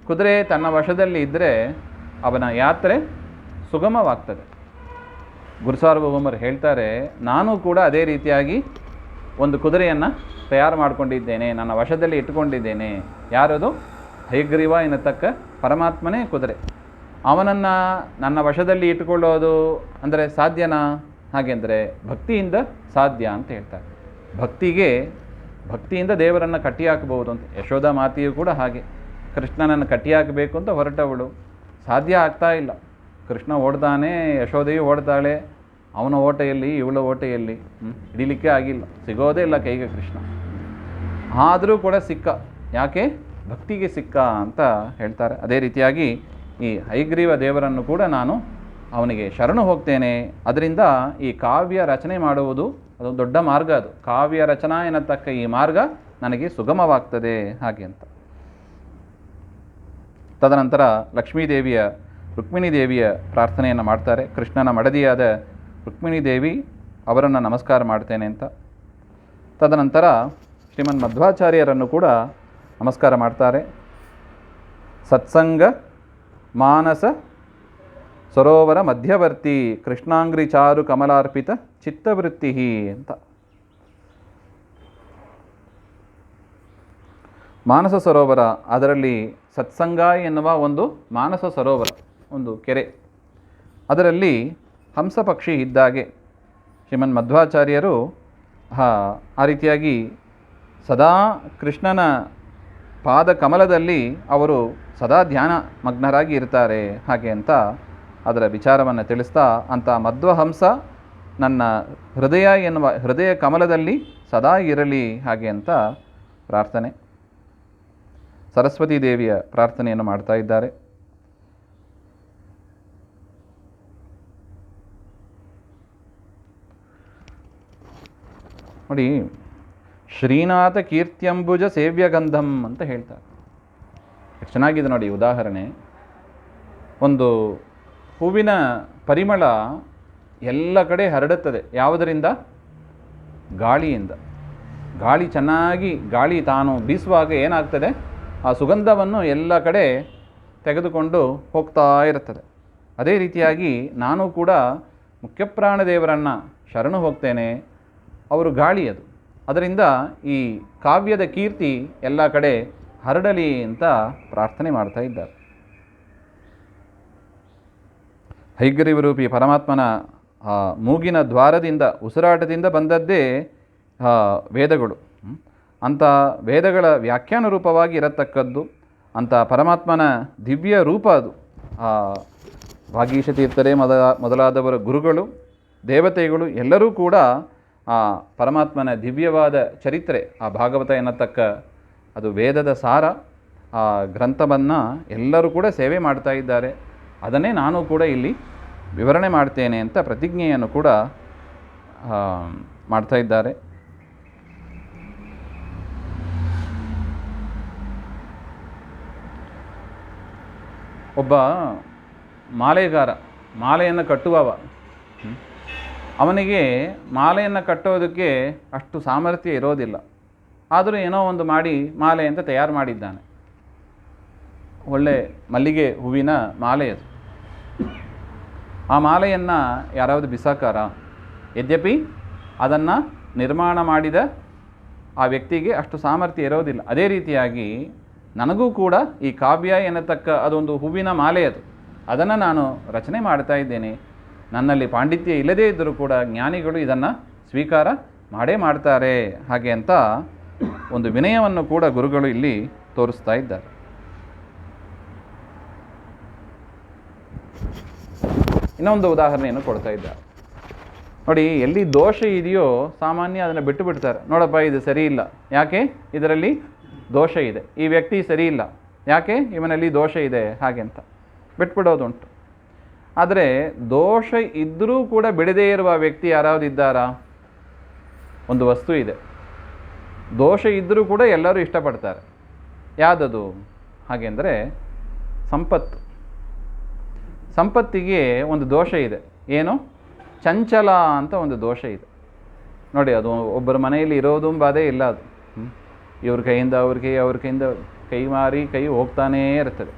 ಕುದುರೆ ತನ್ನ ವಶದಲ್ಲಿ ಇದ್ದರೆ ಅವನ ಯಾತ್ರೆ ಸುಗಮವಾಗ್ತದೆ. ಗುರುಸಾರ್ವಭೌಮರು ಹೇಳ್ತಾರೆ, ನಾನು ಕೂಡ ಅದೇ ರೀತಿಯಾಗಿ ಒಂದು ಕುದುರೆಯನ್ನು ತಯಾರು ಮಾಡಿಕೊಂಡಿದ್ದೇನೆ, ನನ್ನ ವಶದಲ್ಲಿ ಇಟ್ಟುಕೊಂಡಿದ್ದೇನೆ. ಯಾರದು? ಹಯಗ್ರೀವ ಎನ್ನತಕ್ಕ ಪರಮಾತ್ಮನೇ ಕುದುರೆ. ಅವನನ್ನು ನನ್ನ ವಶದಲ್ಲಿ ಇಟ್ಟುಕೊಳ್ಳೋದು ಅಂದರೆ ಸಾಧ್ಯನಾ? ಹಾಗೆಂದರೆ ಭಕ್ತಿಯಿಂದ ಸಾಧ್ಯ ಅಂತ ಹೇಳ್ತಾರೆ. ಭಕ್ತಿಯಿಂದ ದೇವರನ್ನು ಕಟ್ಟಿ ಹಾಕಬಹುದು ಅಂತ. ಯಶೋಧ ಮಾತೆಯು ಕೂಡ ಹಾಗೆ ಕೃಷ್ಣನನ್ನು ಕಟ್ಟಿ ಹಾಕಬೇಕು ಅಂತ ಹೊರಟವಳು. ಸಾಧ್ಯ ಆಗ್ತಾ ಇಲ್ಲ. ಕೃಷ್ಣ ಓಡ್ತಾನೆ, ಯಶೋಧೆಯು ಓಡ್ತಾಳೆ. ಅವನ ಓಟೆಯಲ್ಲಿ ಇವಳ ಓಟೆಯಲ್ಲಿ ಹಿಡಿಲಿಕ್ಕೆ ಆಗಿಲ್ಲ, ಸಿಗೋದೇ ಇಲ್ಲ ಕೈಗೆ ಕೃಷ್ಣ. ಆದರೂ ಕೂಡ ಸಿಕ್ಕ. ಯಾಕೆ? ಭಕ್ತಿಗೆ ಸಿಕ್ಕ ಅಂತ ಹೇಳ್ತಾರೆ. ಅದೇ ರೀತಿಯಾಗಿ ಈ ಹಯಗ್ರೀವ ದೇವರನ್ನು ಕೂಡ ನಾನು ಅವನಿಗೆ ಶರಣು ಹೋಗ್ತೇನೆ. ಅದರಿಂದ ಈ ಕಾವ್ಯ ರಚನೆ ಮಾಡುವುದು ಅದೊಂದು ದೊಡ್ಡ ಮಾರ್ಗ. ಅದು ಕಾವ್ಯ ರಚನಾ ಎನ್ನತಕ್ಕ ಈ ಮಾರ್ಗ ನನಗೆ ಸುಗಮವಾಗ್ತದೆ ಹಾಗೆ ಅಂತ. ತದನಂತರ ಲಕ್ಷ್ಮೀದೇವಿಯ, ರುಕ್ಮಿಣೀ ದೇವಿಯ ಪ್ರಾರ್ಥನೆಯನ್ನು ಮಾಡ್ತಾರೆ. ಕೃಷ್ಣನ ಮಡದಿಯಾದ ರುಕ್ಮಿಣೀ ದೇವಿ ಅವರನ್ನು ನಮಸ್ಕಾರ ಮಾಡ್ತೇನೆ ಅಂತ. ತದನಂತರ ಶ್ರೀಮನ್ ಮಧ್ವಾಚಾರ್ಯರನ್ನು ಕೂಡ ನಮಸ್ಕಾರ ಮಾಡ್ತಾರೆ. ಸತ್ಸಂಗ ಮಾನಸ ಸರೋವರ ಮಧ್ಯವರ್ತಿ ಕೃಷ್ಣಾಂಗ್ರಿ ಚಾರು ಕಮಲಾರ್ಪಿತ ಚಿತ್ತವೃತ್ತಿ ಅಂತ. ಮಾನಸ ಸರೋವರ, ಅದರಲ್ಲಿ ಸತ್ಸಂಗ ಎನ್ನುವ ಒಂದು ಮಾನಸ ಸರೋವರ, ಒಂದು ಕೆರೆ. ಅದರಲ್ಲಿ ಹಂಸ ಪಕ್ಷಿ ಇದ್ದಾಗೆ ಶ್ರೀಮನ್ ಮಧ್ವಾಚಾರ್ಯರು ಆ ರೀತಿಯಾಗಿ ಸದಾ ಕೃಷ್ಣನ ಪಾದ ಕಮಲದಲ್ಲಿ ಅವರು ಸದಾ ಧ್ಯಾನ ಮಗ್ನರಾಗಿ ಇರ್ತಾರೆ ಹಾಗೆ ಅಂತ ಅದರ ವಿಚಾರವನ್ನು ತಿಳಿಸ್ತಾ, ಅಂಥ ಮಧ್ವಹಂಸ ನನ್ನ ಹೃದಯ ಎನ್ನುವ ಹೃದಯ ಕಮಲದಲ್ಲಿ ಸದಾ ಇರಲಿ ಹಾಗೆ ಅಂತ ಪ್ರಾರ್ಥನೆ. ಸರಸ್ವತೀ ದೇವಿಯ ಪ್ರಾರ್ಥನೆಯನ್ನು ಮಾಡ್ತಾ ಇದ್ದಾರೆ. ನೋಡಿ, ಶ್ರೀನಾಥ ಕೀರ್ತ್ಯಂಬುಜ ಸೇವ್ಯಗಂಧಂ ಅಂತ ಹೇಳ್ತಾರೆ. ಎಷ್ಟು ಚೆನ್ನಾಗಿದೆ ನೋಡಿ ಉದಾಹರಣೆ. ಒಂದು ಹೂವಿನ ಪರಿಮಳ ಎಲ್ಲ ಕಡೆ ಹರಡುತ್ತದೆ. ಯಾವುದರಿಂದ? ಗಾಳಿಯಿಂದ. ಗಾಳಿ ತಾನು ಬೀಸುವಾಗ ಏನಾಗ್ತದೆ? ಆ ಸುಗಂಧವನ್ನು ಎಲ್ಲ ಕಡೆ ತೆಗೆದುಕೊಂಡು ಹೋಗ್ತಾ ಇರುತ್ತದೆ. ಅದೇ ರೀತಿಯಾಗಿ ನಾನು ಕೂಡ ಮುಖ್ಯಪ್ರಾಣದೇವರನ್ನು ಶರಣು ಹೋಗ್ತೇನೆ. ಅವರು ಗಾಳಿ, ಅದು. ಅದರಿಂದ ಈ ಕಾವ್ಯದ ಕೀರ್ತಿ ಎಲ್ಲ ಕಡೆ ಹರಡಲಿ ಅಂತ ಪ್ರಾರ್ಥನೆ ಮಾಡ್ತಾ ಇದ್ದಾರೆ. ಹಯಗ್ರೀವರೂಪಿ ಪರಮಾತ್ಮನ ಮೂಗಿನ ದ್ವಾರದಿಂದ, ಉಸಿರಾಟದಿಂದ ಬಂದದ್ದೇ ವೇದಗಳು. ಅಂಥ ವೇದಗಳ ವ್ಯಾಖ್ಯಾನ ರೂಪವಾಗಿ ಇರತಕ್ಕದ್ದು ಅಂಥ ಪರಮಾತ್ಮನ ದಿವ್ಯ ರೂಪ ಅದು. ಭಾಗೀಶತೀರ್ಥರೇ ಮೊದಲಾದವರ ಗುರುಗಳು, ದೇವತೆಗಳು ಎಲ್ಲರೂ ಕೂಡ ಆ ಪರಮಾತ್ಮನ ದಿವ್ಯವಾದ ಚರಿತ್ರೆ, ಆ ಭಾಗವತ ಎನ್ನತಕ್ಕ ಅದು ವೇದದ ಸಾರ, ಆ ಗ್ರಂಥವನ್ನು ಎಲ್ಲರೂ ಕೂಡ ಸೇವೆ ಮಾಡ್ತಾ ಇದ್ದಾರೆ. ಅದನ್ನೇ ನಾನು ಕೂಡ ಇಲ್ಲಿ ವಿವರಣೆ ಮಾಡ್ತೇನೆ ಅಂತ ಪ್ರತಿಜ್ಞೆಯನ್ನು ಕೂಡ ಮಾಡ್ತಾ ಇದ್ದಾರೆ. ಒಬ್ಬ ಮಾಲೆಗಾರ, ಮಾಲೆಯನ್ನು ಕಟ್ಟುವವ, ಅವನಿಗೆ ಮಾಲೆಯನ್ನು ಕಟ್ಟೋದಕ್ಕೆ ಅಷ್ಟು ಸಾಮರ್ಥ್ಯ ಇರೋದಿಲ್ಲ. ಆದರೂ ಏನೋ ಒಂದು ಮಾಡಿ ಮಾಲೆ ಅಂತ ತಯಾರು ಮಾಡಿದ್ದಾನೆ. ಒಳ್ಳೆ ಮಲ್ಲಿಗೆ ಹೂವಿನ ಮಾಲೆ ಅದು. ಆ ಮಾಲೆಯನ್ನು ಯಾರಾவது ಬಿಸಾಕಾರ? ಯದ್ಯಪಿ ಅದನ್ನು ನಿರ್ಮಾಣ ಮಾಡಿದ ಆ ವ್ಯಕ್ತಿಗೆ ಅಷ್ಟು ಸಾಮರ್ಥ್ಯ ಇರೋದಿಲ್ಲ. ಅದೇ ರೀತಿಯಾಗಿ ನನಗೂ ಕೂಡ ಈ ಕಾವ್ಯ ಎನ್ನತಕ್ಕ ಅದೊಂದು ಹೂವಿನ ಮಾಲೆ ಅದು, ಅದನ್ನು ನಾನು ರಚನೆ ಮಾಡ್ತಾ ಇದ್ದೇನೆ. ನನ್ನಲ್ಲಿ ಪಾಂಡಿತ್ಯ ಇಲ್ಲದೇ ಇದ್ದರೂ ಕೂಡ ಜ್ಞಾನಿಗಳು ಇದನ್ನು ಸ್ವೀಕಾರ ಮಾಡೇ ಮಾಡ್ತಾರೆ ಹಾಗೆ ಅಂತ ಒಂದು ವಿನಯವನ್ನು ಕೂಡ ಗುರುಗಳು ಇಲ್ಲಿ ತೋರಿಸ್ತಾ ಇದ್ದಾರೆ. ಇನ್ನೊಂದು ಉದಾಹರಣೆಯನ್ನು ಕೊಡ್ತಾ ಇದ್ದಾರೆ ನೋಡಿ. ಎಲ್ಲಿ ದೋಷ ಇದೆಯೋ ಸಾಮಾನ್ಯ ಅದನ್ನು ಬಿಟ್ಟು ಬಿಡ್ತಾರೆ. ನೋಡಪ್ಪ ಇದು ಸರಿ ಇಲ್ಲ, ಯಾಕೆ ಇದರಲ್ಲಿ ದೋಷ ಇದೆ, ಈ ವ್ಯಕ್ತಿ ಸರಿ ಇಲ್ಲ, ಯಾಕೆ ಇವನಲ್ಲಿ ದೋಷ ಇದೆ ಹಾಗೆ ಅಂತ ಬಿಟ್ಬಿಡೋದುಂಟು. ಆದರೆ ದೋಷ ಇದ್ದರೂ ಕೂಡ ಬಿಡದೇ ಇರುವ ವ್ಯಕ್ತಿ ಯಾರಾவது ಇದ್ದಾರಾ? ಒಂದು ವಸ್ತು ಇದೆ, ದೋಷ ಇದ್ದರೂ ಕೂಡ ಎಲ್ಲರೂ ಇಷ್ಟಪಡ್ತಾರೆ. ಯಾವುದದು ಹಾಗೆ ಅಂದರೆ ಸಂಪತ್ತು. ಸಂಪತ್ತಿಗೆ ಒಂದು ದೋಷ ಇದೆ, ಏನು? ಚಂಚಲ ಅಂತ ಒಂದು ದೋಷ ಇದೆ ನೋಡಿ. ಅದು ಒಬ್ಬರ ಮನೆಯಲ್ಲಿ ಇರೋದು ಬಾಧೆ ಇಲ್ಲ, ಅದು ಇವ್ರ ಕೈಯಿಂದ ಅವ್ರ ಕೈಯಿಂದ ಕೈ ಮಾರಿ ಕೈ ಹೋಗ್ತಾನೇ ಇರ್ತದೆ.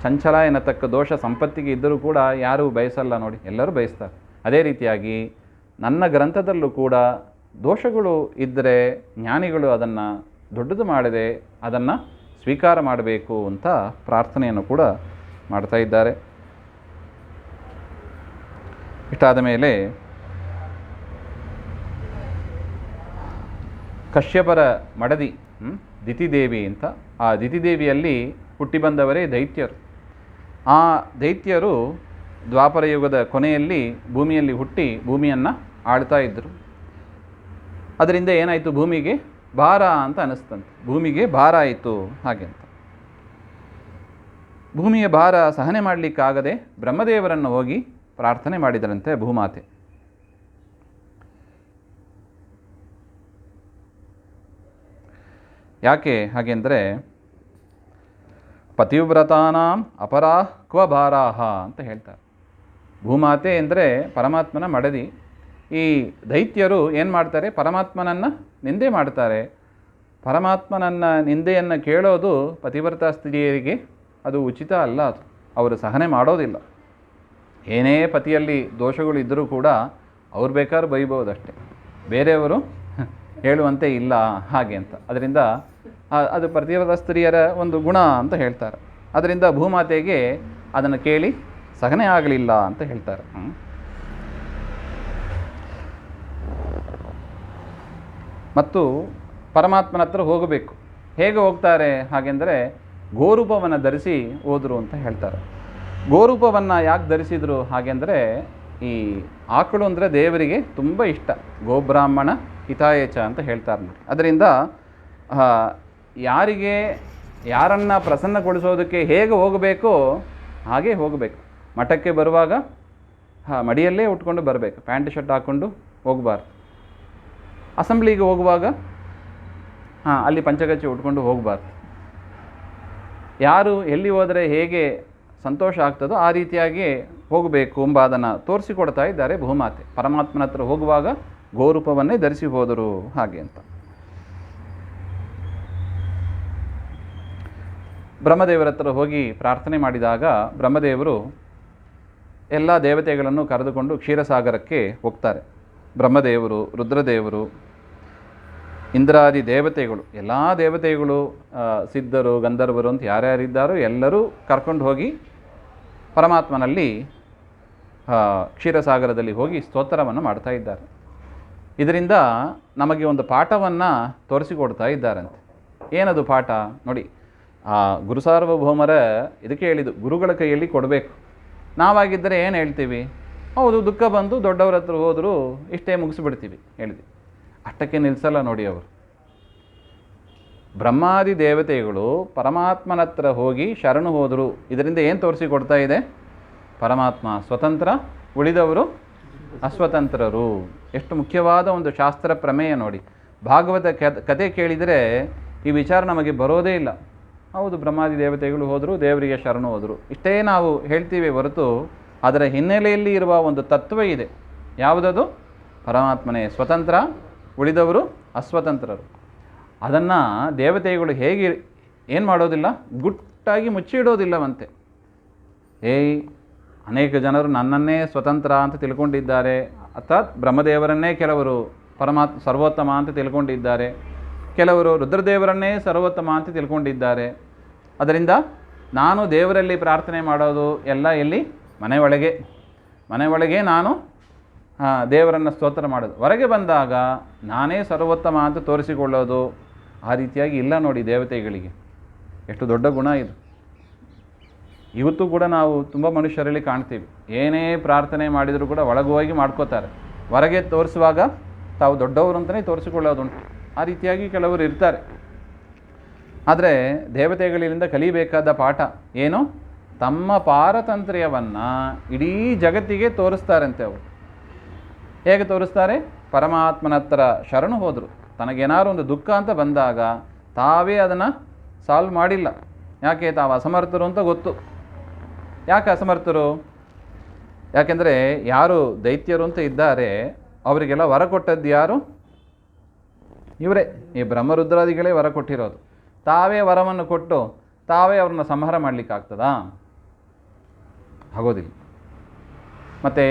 ಚಂಚಲ ಎನ್ನತಕ್ಕ ದೋಷ ಸಂಪತ್ತಿಗೆ ಇದ್ದರೂ ಕೂಡ ಯಾರೂ ಬಯಸಲ್ಲ ನೋಡಿ, ಎಲ್ಲರೂ ಬಯಸ್ತಾರೆ. ಅದೇ ರೀತಿಯಾಗಿ ನನ್ನ ಗ್ರಂಥದಲ್ಲೂ ಕೂಡ ದೋಷಗಳು ಇದ್ದರೆ ಜ್ಞಾನಿಗಳು ಅದನ್ನು ದೊಡ್ಡದು ಮಾಡದೆ ಅದನ್ನು ಸ್ವೀಕಾರ ಮಾಡಬೇಕು ಅಂತ ಪ್ರಾರ್ಥನೆಯನ್ನು ಕೂಡ ಮಾಡ್ತಾ ಇದ್ದಾರೆ. ಇಷ್ಟಾದ ಮೇಲೆ ಕಶ್ಯಪರ ಮಡದಿ ದಿತಿದೇವಿ ಅಂತ, ಆ ದಿತಿದೇವಿಯಲ್ಲಿ ಹುಟ್ಟಿ ಬಂದವರೇ ದೈತ್ಯರು. ಆ ದೈತ್ಯರು ದ್ವಾಪರ ಯುಗದ ಕೊನೆಯಲ್ಲಿ ಭೂಮಿಯಲ್ಲಿ ಹುಟ್ಟಿ ಭೂಮಿಯನ್ನು ಆಳ್ತಾ ಇದ್ದರು. ಅದರಿಂದ ಏನಾಯಿತು? ಭೂಮಿಗೆ ಭಾರ ಅಂತ ಅನ್ನಿಸ್ತಂತೆ, ಭೂಮಿಗೆ ಭಾರ ಆಯಿತು ಹಾಗೆ ಅಂತ. ಭೂಮಿಯ ಭಾರ ಸಹನೆ ಮಾಡಲಿಕ್ಕಾಗದೆ ಬ್ರಹ್ಮದೇವರನ್ನು ಹೋಗಿ ಪ್ರಾರ್ಥನೆ ಮಾಡಿದರಂತೆ ಭೂಮಾತೆ. ಯಾಕೆ ಹಾಗೆಂದರೆ ಪತಿವ್ರತಾನಾಂ ಅಪರಾ ಕ್ವ ಭಾರಾಹ ಅಂತ ಹೇಳ್ತಾರೆ. ಭೂಮಾತೆ ಅಂದರೆ ಪರಮಾತ್ಮನ ಮಡದಿ. ಈ ದೈತ್ಯರು ಏನು ಮಾಡ್ತಾರೆ? ಪರಮಾತ್ಮನನ್ನು ನಿಂದೆ ಮಾಡ್ತಾರೆ. ಪರಮಾತ್ಮನನ್ನು ನಿಂದೆಯನ್ನು ಕೇಳೋದು ಪತಿವ್ರತಾ ಸ್ತ್ರೀಯರಿಗೆ ಅದು ಉಚಿತ ಅಲ್ಲ, ಅದು ಅವರು ಸಹನೆ ಮಾಡೋದಿಲ್ಲ. ಏನೇ ಪತಿಯಲ್ಲಿ ದೋಷಗಳು ಇದ್ದರೂ ಕೂಡ ಅವ್ರು ಬೇಕಾದ್ರೂ ಬೈಬೋದಷ್ಟೆ, ಬೇರೆಯವರು ಹೇಳುವಂತೆ ಇಲ್ಲ ಹಾಗೆ ಅಂತ. ಅದರಿಂದ ಅದು ಪತಿವ್ರತ ಸ್ತ್ರೀಯರ ಒಂದು ಗುಣ ಅಂತ ಹೇಳ್ತಾರೆ. ಅದರಿಂದ ಭೂಮಾತೆಗೆ ಅದನ್ನು ಕೇಳಿ ಸಹನೆ ಆಗಲಿಲ್ಲ ಅಂತ ಹೇಳ್ತಾರೆ. ಮತ್ತು ಪರಮಾತ್ಮನ ಹತ್ರ ಹೋಗಬೇಕು. ಹೇಗೆ ಹೋಗ್ತಾರೆ ಹಾಗೆಂದರೆ ಗೋರೂಪವನ್ನು ಧರಿಸಿ ಹೋದರು ಅಂತ ಹೇಳ್ತಾರೆ. ಗೋರೂಪವನ್ನು ಯಾಕೆ ಧರಿಸಿದರು ಹಾಗೆಂದರೆ ಈ ಆಕಳು ಅಂದರೆ ದೇವರಿಗೆ ತುಂಬ ಇಷ್ಟ, ಗೋಬ್ರಾಹ್ಮಣ ಹಿತಾಯಚ ಅಂತ ಹೇಳ್ತಾರೆ ನೋಡಿ. ಅದರಿಂದ ಯಾರನ್ನು ಪ್ರಸನ್ನಗೊಳಿಸೋದಕ್ಕೆ ಹೇಗೆ ಹೋಗಬೇಕೋ ಹಾಗೆ ಹೋಗಬೇಕು. ಮಠಕ್ಕೆ ಬರುವಾಗ ಮಡಿಯಲ್ಲೇ ಉಟ್ಕೊಂಡು ಬರಬೇಕು, ಪ್ಯಾಂಟ್ ಶರ್ಟ್ ಹಾಕ್ಕೊಂಡು ಹೋಗಬಾರ್ದು. ಅಸೆಂಬ್ಲಿಗೆ ಹೋಗುವಾಗ ಅಲ್ಲಿ ಪಂಚಗಚ್ಚೆ ಉಟ್ಕೊಂಡು ಹೋಗಬಾರ್ದು. ಯಾರು ಎಲ್ಲಿ ಹೋದರೆ ಹೇಗೆ ಸಂತೋಷ ಆಗ್ತದೋ ಆ ರೀತಿಯಾಗಿ ಹೋಗಬೇಕು ಎಂಬ ಅದನ್ನು ತೋರಿಸಿಕೊಡ್ತಾ ಇದ್ದಾರೆ ಭೂಮಾತೆ. ಪರಮಾತ್ಮನ ಹತ್ರ ಹೋಗುವಾಗ ಗೋರೂಪವನ್ನೇ ಧರಿಸಿ ಹೋದರು ಹಾಗೆ ಅಂತ. ಬ್ರಹ್ಮದೇವರ ಹತ್ರ ಹೋಗಿ ಪ್ರಾರ್ಥನೆ ಮಾಡಿದಾಗ ಬ್ರಹ್ಮದೇವರು ಎಲ್ಲ ದೇವತೆಗಳನ್ನು ಕರೆದುಕೊಂಡು ಕ್ಷೀರಸಾಗರಕ್ಕೆ ಹೋಗ್ತಾರೆ. ಬ್ರಹ್ಮದೇವರು, ರುದ್ರದೇವರು, ಇಂದ್ರಾದಿ ದೇವತೆಗಳು, ಎಲ್ಲ ದೇವತೆಗಳು, ಸಿದ್ಧರು, ಗಂಧರ್ವರು ಅಂತ ಯಾರ್ಯಾರಿದ್ದಾರೋ ಎಲ್ಲರೂ ಕರ್ಕೊಂಡು ಹೋಗಿ ಪರಮಾತ್ಮನಲ್ಲಿ ಕ್ಷೀರಸಾಗರದಲ್ಲಿ ಹೋಗಿ ಸ್ತೋತ್ರವನ್ನು ಮಾಡ್ತಾ ಇದ್ದಾರೆ. ಇದರಿಂದ ನಮಗೆ ಒಂದು ಪಾಠವನ್ನು ತೋರಿಸಿಕೊಡ್ತಾ ಇದ್ದಾರಂತೆ. ಏನದು ಪಾಠ ನೋಡಿ? ಗುರುಸಾರ್ವಭೌಮರ ಇದಕ್ಕೆ ಹೇಳಿದ್ದು, ಗುರುಗಳ ಕೈಯಲ್ಲಿ ಕೊಡಬೇಕು. ನಾವಾಗಿದ್ದರೆ ಏನು ಹೇಳ್ತೀವಿ? ಹೌದು, ದುಃಖ ಬಂದು ದೊಡ್ಡವ್ರ ಹತ್ರ ಹೋದರೂ ಇಷ್ಟೇ ಮುಗಿಸ್ಬಿಡ್ತೀವಿ ಹೇಳಿದ್ವಿ. ಅಷ್ಟಕ್ಕೆ ನಿಲ್ಲಿಸಲ್ಲ ನೋಡಿ ಅವರು. ಬ್ರಹ್ಮಾದಿ ದೇವತೆಗಳು ಪರಮಾತ್ಮನ ಹತ್ರ ಹೋಗಿ ಶರಣು ಹೋದರು. ಇದರಿಂದ ಏನು ತೋರಿಸಿಕೊಡ್ತಾ ಇದೆ? ಪರಮಾತ್ಮ ಸ್ವತಂತ್ರ, ಉಳಿದವರು ಅಸ್ವತಂತ್ರರು. ಎಷ್ಟು ಮುಖ್ಯವಾದ ಒಂದು ಶಾಸ್ತ್ರ ಪ್ರಮೇಯ ನೋಡಿ. ಭಾಗವತ ಕತೆ ಕೇಳಿದರೆ ಈ ವಿಚಾರ ನಮಗೆ ಬರೋದೇ ಇಲ್ಲ. ಹೌದು, ಬ್ರಹ್ಮಾದಿ ದೇವತೆಗಳು ಹೋದರು, ದೇವರಿಗೆ ಶರಣು ಹೋದರು, ಇಷ್ಟೇ ನಾವು ಹೇಳ್ತೀವಿ ಹೊರತು ಅದರ ಹಿನ್ನೆಲೆಯಲ್ಲಿ ಇರುವ ಒಂದು ತತ್ವ ಇದೆ. ಯಾವುದದು? ಪರಮಾತ್ಮನೇ ಸ್ವತಂತ್ರ, ಉಳಿದವರು ಅಸ್ವತಂತ್ರರು. ಅದನ್ನು ದೇವತೆಗಳು ಹೇಗೆ ಏನು ಮಾಡೋದಿಲ್ಲ? ಗುಟ್ಟಾಗಿ ಮುಚ್ಚಿಡೋದಿಲ್ಲವಂತೆ. ಅನೇಕ ಜನರು ನನ್ನನ್ನೇ ಸ್ವತಂತ್ರ ಅಂತ ತಿಳ್ಕೊಂಡಿದ್ದಾರೆ, ಅರ್ಥಾತ್ ಬ್ರಹ್ಮದೇವರನ್ನೇ ಕೆಲವರು ಸರ್ವೋತ್ತಮ ಅಂತ ತಿಳ್ಕೊಂಡಿದ್ದಾರೆ, ಕೆಲವರು ರುದ್ರದೇವರನ್ನೇ ಸರ್ವೋತ್ತಮ ಅಂತ ತಿಳ್ಕೊಂಡಿದ್ದಾರೆ. ಅದರಿಂದ ನಾನು ದೇವರಲ್ಲಿ ಪ್ರಾರ್ಥನೆ ಮಾಡೋದು ಎಲ್ಲ ಎಲ್ಲಿ? ಮನೆಯೊಳಗೆ ನಾನು ದೇವರನ್ನು ಸ್ತೋತ್ರ ಮಾಡೋದು. ಹೊರಗೆ ಬಂದಾಗ ನಾನೇ ಸರ್ವೋತ್ತಮ ಅಂತ ತೋರಿಸಿಕೊಳ್ಳೋದು ಆ ರೀತಿಯಾಗಿ ಇಲ್ಲ ನೋಡಿ. ದೇವತೆಗಳಿಗೆ ಎಷ್ಟು ದೊಡ್ಡ ಗುಣ ಇದು. ಇವತ್ತು ಕೂಡ ನಾವು ತುಂಬ ಮನುಷ್ಯರಲ್ಲಿ ಕಾಣ್ತೀವಿ, ಏನೇ ಪ್ರಾರ್ಥನೆ ಮಾಡಿದರೂ ಕೂಡ ಒಳಗೋಗಿ ಮಾಡ್ಕೋತಾರೆ, ಹೊರಗೆ ತೋರಿಸುವಾಗ ತಾವು ದೊಡ್ಡವರು ಅಂತಲೇ ತೋರಿಸಿಕೊಳ್ಳೋದುಂಟು. ಆ ರೀತಿಯಾಗಿ ಕೆಲವರು ಇರ್ತಾರೆ. ಆದರೆ ದೇವತೆಗಳಿಂದ ಕಲಿಬೇಕಾದ ಪಾಠ ಏನು? ತಮ್ಮ ಪಾರತಂತ್ರ್ಯವನ್ನು ಇಡೀ ಜಗತ್ತಿಗೆ ತೋರಿಸ್ತಾರಂತೆ ಅವರು. ಹೇಗೆ ತೋರಿಸ್ತಾರೆ? ಪರಮಾತ್ಮನ ಹತ್ರ ಶರಣು ಹೋದರು. ತನಗೇನಾದ್ರು ಒಂದು ದುಃಖ ಅಂತ ಬಂದಾಗ ತಾವೇ ಅದನ್ನು ಸಾಲ್ವ್ ಮಾಡಿಲ್ಲ. ಯಾಕೆ? ತಾವು ಅಸಮರ್ಥರು ಅಂತ ಗೊತ್ತು. ಯಾಕೆ ಅಸಮರ್ಥರು? ಯಾಕೆಂದರೆ ಯಾರು ದೈತ್ಯರು ಅಂತ ಇದ್ದಾರೆ ಅವರಿಗೆಲ್ಲ ವರ ಕೊಟ್ಟದ್ದು ಯಾರು? ಇವರೇ, ಈ ಬ್ರಹ್ಮರುದ್ರಾದಿಗಳೇ ವರ ಕೊಟ್ಟಿರೋದು. ತಾವೇ ವರವನ್ನು ಕೊಟ್ಟು ತಾವೇ ಅವ್ರನ್ನ ಸಂಹಾರ ಮಾಡಲಿಕ್ಕಾಗ್ತದಾ? ಆಗೋದಿಲ್ಲ. ಮತ್ತು